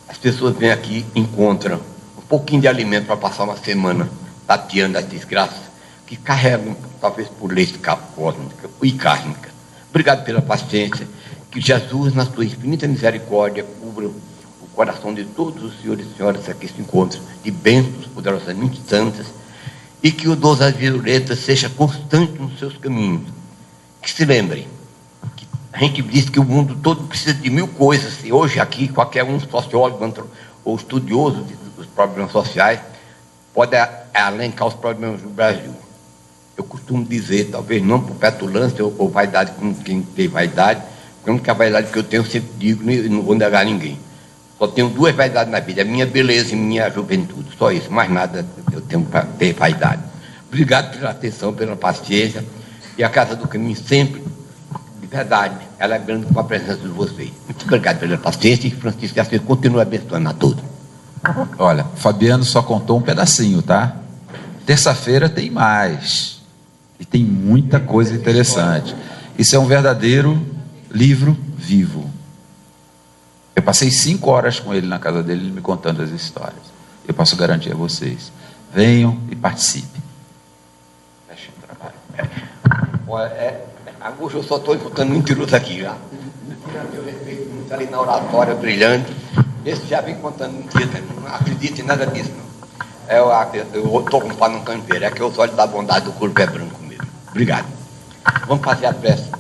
as pessoas vêm aqui e encontram um pouquinho de alimento para passar uma semana tateando as desgraças que carregam, talvez por leite cósmica e kármica. Obrigado pela paciência. Que Jesus, na sua infinita misericórdia, cubra o coração de todos os senhores e senhoras que aqui se encontram, de bênçãos poderosamente santas, e que o Deus das violetas seja constante nos seus caminhos. Que se lembrem, que a gente diz que o mundo todo precisa de 1000 coisas, e hoje aqui qualquer um sociólogo ou estudioso dos problemas sociais pode elencar os problemas do Brasil. Eu costumo dizer, talvez não por petulância ou vaidade, como quem tem vaidade, porque a única vaidade que eu tenho, eu sempre digo, e não vou negar a ninguém. Só tenho 2 vaidades na vida, a minha beleza e minha juventude, só isso, mais nada eu tenho para ter vaidade. Obrigado pela atenção, pela paciência, e a Casa do Caminho sempre, de verdade, ela é grande com a presença de vocês. Muito obrigado pela paciência, e Francisco Assis continua abençoando a todos. Olha, Fabiano só contou um pedacinho, tá? Terça-feira tem mais, e tem muita coisa interessante. Isso é um verdadeiro livro vivo. Eu passei 5 horas com ele na casa dele, ele me contando as histórias. Eu posso garantir a vocês, venham e participem. Fecha o trabalho. Olha, Augusto, eu só estou encontrando mentiroso aqui já. Mentira, meu respeito, muito ali na oratória, brilhante. Esse já vem contando mentira, não acredito em nada disso, não. Eu estou com o pau no canteiro, é que os olhos da bondade do corpo é branco mesmo. Obrigado. Vamos fazer a prece.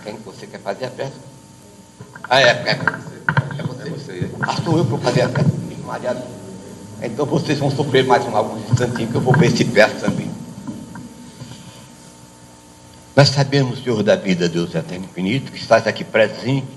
Quem você quer fazer a prece? É você. Sou eu que vou fazer a prece. Maria. Então vocês vão sofrer mais alguns instantinhos que eu vou ver esse verso também. Nós sabemos, Senhor da vida, Deus eterno e infinito, que estás aqui presente